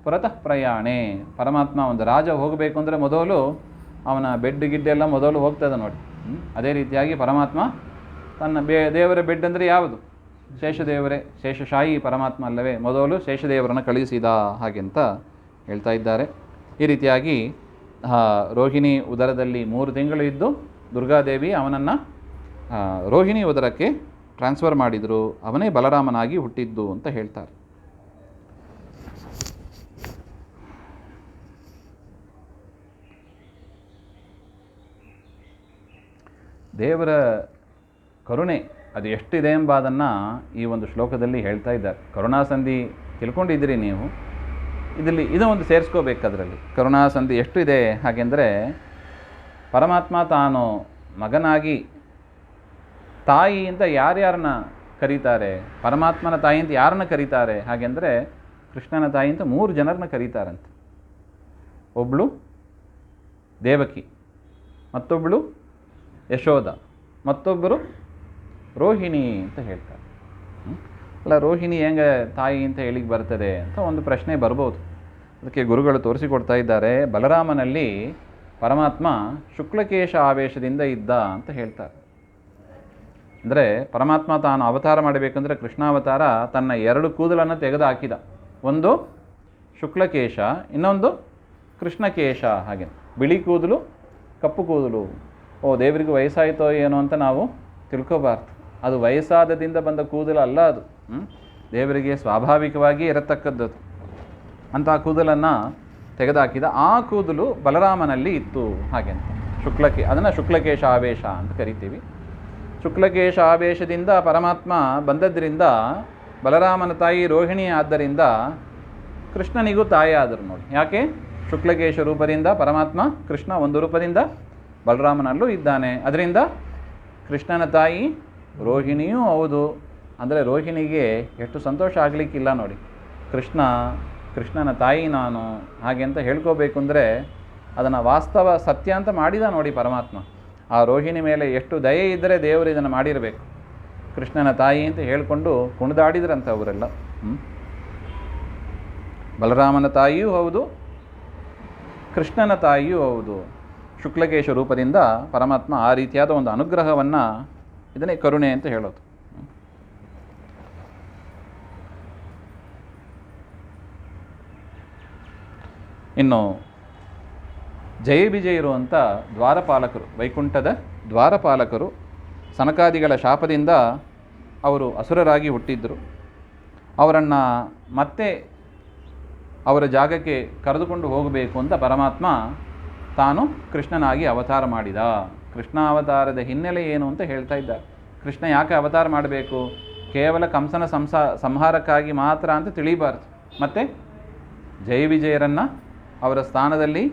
ಪುರತಃ ಪ್ರಯಾಣೆ. ಪರಮಾತ್ಮ ಒಂದು ರಾಜ ಹೋಗಬೇಕು ಅಂದರೆ ಮೊದಲು ಅವನ ಬೆಡ್ ಗಿಡ್ಡೆಲ್ಲ ಮೊದಲು ಹೋಗ್ತದೆ ನೋಡಿ. ಅದೇ ರೀತಿಯಾಗಿ ಪರಮಾತ್ಮ ತನ್ನ ದೇವರ ಬೆಡ್ ಅಂದರೆ ಯಾವುದು? ಶೇಷದೇವರೇ, ಶೇಷಶಾಹಿ ಪರಮಾತ್ಮ ಅಲ್ಲವೇ? ಮೊದಲು ಶೇಷದೇವರನ್ನು ಕಳುಹಿಸಿದ ಹಾಗೆಂತ ಹೇಳ್ತಾ ಇದ್ದಾರೆ. ಈ ರೀತಿಯಾಗಿ ರೋಹಿಣಿ ಉದರದಲ್ಲಿ 3 ತಿಂಗಳು ಇದ್ದು ದುರ್ಗಾದೇವಿ ಅವನನ್ನು ರೋಹಿಣಿ ಉದರಕ್ಕೆ ಟ್ರಾನ್ಸ್ಫರ್ ಮಾಡಿದರು. ಅವನೇ ಬಲರಾಮನಾಗಿ ಹುಟ್ಟಿದ್ದು ಅಂತ ಹೇಳ್ತಾರೆ. ದೇವರ ಕರುಣೆ ಅದು ಎಷ್ಟಿದೆ ಎಂಬುದನ್ನು ಈ ಒಂದು ಶ್ಲೋಕದಲ್ಲಿ ಹೇಳ್ತಾ ಇದ್ದಾರೆ. ಕರುಣಾಸಂಧಿ ತಿಳ್ಕೊಂಡಿದ್ದೀರಿ ನೀವು. ಇದು ಒಂದು ಸೇರಿಸ್ಕೋಬೇಕು ಅದರಲ್ಲಿ. ಕರುಣಾಸಂಧಿ ಎಷ್ಟು ಇದೆ ಹಾಗೆಂದರೆ, ಪರಮಾತ್ಮ ತಾನು ಮಗನಾಗಿ ತಾಯಿಯಿಂದ ಯಾರ್ಯಾರನ್ನ ಕರೀತಾರೆ, ಪರಮಾತ್ಮನ ತಾಯಿ ಅಂತ ಯಾರನ್ನ ಕರೀತಾರೆ ಹಾಗೆಂದರೆ ಕೃಷ್ಣನ ತಾಯಿ ಅಂತ 3 ಜನರನ್ನ ಕರೀತಾರಂತೆ. ಒಬ್ಬಳು ದೇವಕಿ, ಮತ್ತೊಬ್ಬಳು ಯಶೋಧ, ಮತ್ತೊಬ್ಬರು ರೋಹಿಣಿ ಅಂತ ಹೇಳ್ತಾರೆ. ಅಲ್ಲ, ರೋಹಿಣಿ ಹೆಂಗೆ ತಾಯಿ ಅಂತ ಹೇಳಿಗೆ ಬರ್ತದೆ ಅಂತ ಒಂದು ಪ್ರಶ್ನೆ ಬರ್ಬೋದು. ಅದಕ್ಕೆ ಗುರುಗಳು ತೋರಿಸಿಕೊಡ್ತಾ ಇದ್ದಾರೆ, ಬಲರಾಮನಲ್ಲಿ ಪರಮಾತ್ಮ ಶುಕ್ಲಕೇಶ ಆವೇಶದಿಂದ ಇದ್ದ ಅಂತ ಹೇಳ್ತಾರೆ. ಅಂದರೆ ಪರಮಾತ್ಮ ತಾನು ಅವತಾರ ಮಾಡಬೇಕಂದ್ರೆ ಕೃಷ್ಣಾವತಾರ ತನ್ನ 2 ಕೂದಲನ್ನು ತೆಗೆದು ಹಾಕಿದ. ಒಂದು ಶುಕ್ಲಕೇಶ, ಇನ್ನೊಂದು ಕೃಷ್ಣಕೇಶ. ಹಾಗೆ ಬಿಳಿ ಕೂದಲು, ಕಪ್ಪು ಕೂದಲು. ದೇವರಿಗೆ ವಯಸ್ಸಾಯಿತೋ ಏನೋ ಅಂತ ನಾವು ತಿಳ್ಕೋಬಾರ್ದು. ಅದು ವಯಸ್ಸಾದದಿಂದ ಬಂದ ಕೂದಲು ಅಲ್ಲ, ಅದು ದೇವರಿಗೆ ಸ್ವಾಭಾವಿಕವಾಗಿ ಇರತಕ್ಕದ್ದು. ಅಂತಹ ಕೂದಲನ್ನು ತೆಗೆದುಹಾಕಿದ. ಆ ಕೂದಲು ಬಲರಾಮನಲ್ಲಿ ಇತ್ತು. ಹಾಗೆ ಅದನ್ನು ಶುಕ್ಲಕೇಶ ಆವೇಶ ಅಂತ ಕರಿತೀವಿ. ಶುಕ್ಲಕೇಶ ಆವೇಶದಿಂದ ಪರಮಾತ್ಮ ಬಂದದ್ದರಿಂದ ಬಲರಾಮನ ತಾಯಿ ರೋಹಿಣಿ ಆದ್ದರಿಂದ ಕೃಷ್ಣನಿಗೂ ತಾಯಿ ಆದರು ನೋಡಿ. ಯಾಕೆ? ಶುಕ್ಲಕೇಶ ರೂಪದಿಂದ ಪರಮಾತ್ಮ ಕೃಷ್ಣ ಒಂದು ರೂಪದಿಂದ ಬಲರಾಮನಲ್ಲೂ ಇದ್ದಾನೆ. ಅದರಿಂದ ಕೃಷ್ಣನ ತಾಯಿ ರೋಹಿಣಿಯೂ ಹೌದು. ಅಂದರೆ ರೋಹಿಣಿಗೆ ಎಷ್ಟು ಸಂತೋಷ ಆಗಲಿಕ್ಕಿಲ್ಲ ನೋಡಿ. ಕೃಷ್ಣನ ತಾಯಿ ನಾನು ಹಾಗೆ ಅಂತ ಹೇಳ್ಕೋಬೇಕು ಅಂದರೆ ಅದನ್ನು ವಾಸ್ತವ ಸತ್ಯ ಅಂತ ಮಾಡಿದ ನೋಡಿ ಪರಮಾತ್ಮ. ಆ ರೋಹಿಣಿ ಮೇಲೆ ಎಷ್ಟು ದಯೆ ಇದ್ದರೆ ದೇವರು ಇದನ್ನು ಮಾಡಿರಬೇಕು. ಕೃಷ್ಣನ ತಾಯಿ ಅಂತ ಹೇಳಿಕೊಂಡು ಕುಣಿದಾಡಿದ್ರಂತ ಅವರೆಲ್ಲ. ಬಲರಾಮನ ತಾಯಿಯೂ ಹೌದು, ಕೃಷ್ಣನ ತಾಯಿಯೂ ಹೌದು. ಶುಕ್ಲಕೇಶ ರೂಪದಿಂದ ಪರಮಾತ್ಮ ಆ ರೀತಿಯಾದ ಒಂದು ಅನುಗ್ರಹವನ್ನು, ಇದನ್ನೇ ಕರುಣೆ ಅಂತ ಹೇಳೋದು. ಇನ್ನು ಜಯ ವಿಜಯರು ಅಂತ ದ್ವಾರಪಾಲಕರು, ವೈಕುಂಠದ ದ್ವಾರಪಾಲಕರು, ಸನಕಾದಿಗಳ ಶಾಪದಿಂದ ಅವರು ಅಸುರರಾಗಿ ಹುಟ್ಟಿದ್ದರು. ಅವರನ್ನು ಮತ್ತೆ ಅವರ ಜಾಗಕ್ಕೆ ಕರೆದುಕೊಂಡು ಹೋಗಬೇಕು ಅಂತ ಪರಮಾತ್ಮ ತಾನು ಕೃಷ್ಣನಾಗಿ ಅವತಾರ ಮಾಡಿದ. ಕೃಷ್ಣಾವತಾರದ ಹಿನ್ನೆಲೆ ಏನು ಅಂತ ಹೇಳ್ತಾ ಇದ್ದಾರೆ. ಕೃಷ್ಣ ಯಾಕೆ ಅವತಾರ ಮಾಡಬೇಕು? ಕೇವಲ ಕಂಸನ ಸಂಹಾರಕ್ಕಾಗಿ ಮಾತ್ರ ಅಂತ ತಿಳಿಬಾರ್ದು. ಮತ್ತು ಜಯ ವಿಜಯರನ್ನು ಅವರ ಸ್ಥಾನದಲ್ಲಿ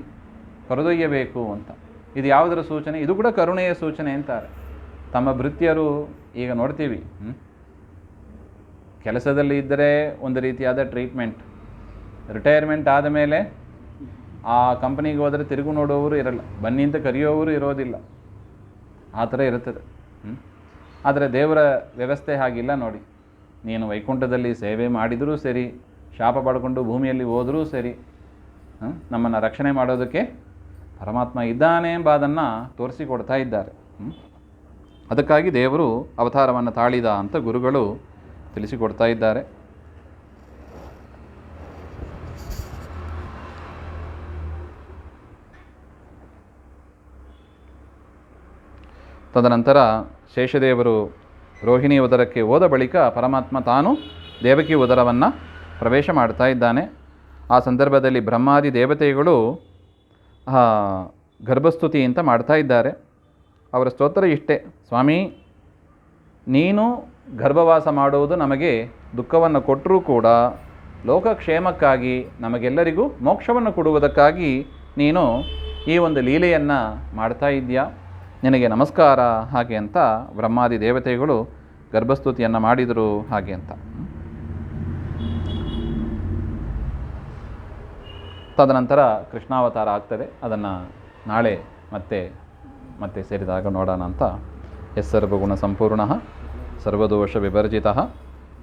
ಕರೆದೊಯ್ಯಬೇಕು ಅಂತ. ಇದು ಯಾವುದರ ಸೂಚನೆ? ಇದು ಕೂಡ ಕರುಣೆಯ ಸೂಚನೆ ಅಂತಾರೆ. ತಮ್ಮ ಭೃತ್ಯರು ಈಗ ನೋಡ್ತೀವಿ, ಕೆಲಸದಲ್ಲಿ ಇದ್ದರೆ ಒಂದು ರೀತಿಯಾದ ಟ್ರೀಟ್ಮೆಂಟ್, ರಿಟೈರ್ಮೆಂಟ್ ಆದ ಮೇಲೆ ಆ ಕಂಪ್ನಿಗೆ ಹೋದರೆ ತಿರುಗು ನೋಡುವವರು ಇರಲ್ಲ, ಬನ್ನಿ ಅಂತ ಕರೆಯೋವರು ಇರೋದಿಲ್ಲ. ಆ ಥರ ಇರುತ್ತದೆ. ಆದರೆ ದೇವರ ವ್ಯವಸ್ಥೆ ಹಾಗಿಲ್ಲ ನೋಡಿ. ನೀನು ವೈಕುಂಠದಲ್ಲಿ ಸೇವೆ ಮಾಡಿದರೂ ಸರಿ, ಶಾಪ ಪಡ್ಕೊಂಡು ಭೂಮಿಯಲ್ಲಿ ಹೋದರೂ ಸರಿ, ನಮ್ಮನ್ನು ರಕ್ಷಣೆ ಮಾಡೋದಕ್ಕೆ ಪರಮಾತ್ಮ ಇದ್ದಾನೆ ಎಂಬುದನ್ನು ತೋರಿಸಿಕೊಡ್ತಾ ಇದ್ದಾರೆ. ಅದಕ್ಕಾಗಿ ದೇವರು ಅವತಾರವನ್ನು ತಾಳಿದ ಅಂತ ಗುರುಗಳು ತಿಳಿಸಿಕೊಡ್ತಾ ಇದ್ದಾರೆ. ತದನಂತರ ಶೇಷದೇವರು ರೋಹಿಣಿ ಉದರಕ್ಕೆ ಹೋದ ಬಳಿಕ ಪರಮಾತ್ಮ ತಾನು ದೇವಕಿ ಉದರವನ್ನು ಪ್ರವೇಶ ಮಾಡ್ತಾ ಇದ್ದಾನೆ. ಆ ಸಂದರ್ಭದಲ್ಲಿ ಬ್ರಹ್ಮಾದಿ ದೇವತೆಗಳು ಗರ್ಭಸ್ತುತಿ ಅಂತ ಮಾಡ್ತಾ ಇದ್ದಾರೆ. ಅವರ ಸ್ತೋತ್ರ ಇಷ್ಟೇ: ಸ್ವಾಮಿ, ನೀನು ಗರ್ಭವಾಸ ಮಾಡುವುದು ನಮಗೆ ದುಃಖವನ್ನು ಕೊಟ್ಟರೂ ಕೂಡ ಲೋಕಕ್ಷೇಮಕ್ಕಾಗಿ, ನಮಗೆಲ್ಲರಿಗೂ ಮೋಕ್ಷವನ್ನು ಕೊಡುವುದಕ್ಕಾಗಿ ನೀನು ಈ ಒಂದು ಲೀಲೆಯನ್ನು ಮಾಡ್ತಾ ಇದ್ದೀಯಾ, ನಿನಗೆ ನಮಸ್ಕಾರ ಹಾಗೆ ಅಂತ ಬ್ರಹ್ಮಾದಿ ದೇವತೆಗಳು ಗರ್ಭಸ್ತುತಿಯನ್ನು ಮಾಡಿದರು ಹಾಗೆ ಅಂತ. ತದನಂತರ ಕೃಷ್ಣಾವತಾರ ಆಗ್ತದೆ. ಅದನ್ನು ನಾಳೆ ಮತ್ತೆ ಸೇರಿದಾಗ ನೋಡೋಣ ಅಂತ. ಯಸ್ಸರ್ವಗುಣ ಸಂಪೂರ್ಣ ಸರ್ವದೋಷ ವಿವರ್ಜಿತ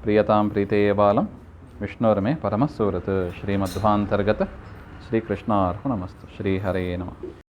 ಪ್ರಿಯತಾಂ ಪ್ರೀತೇಯ ಬಾಲಂ ವಿಷ್ಣೋರ್ಮೆ ಪರಮಸೂರತ್. ಶ್ರೀಮಧ್ವಾಂತರ್ಗತ ಶ್ರೀಕೃಷ್ಣಾರ್ಪಣಮಸ್ತು. ಶ್ರೀಹರೇ ನಮಃ.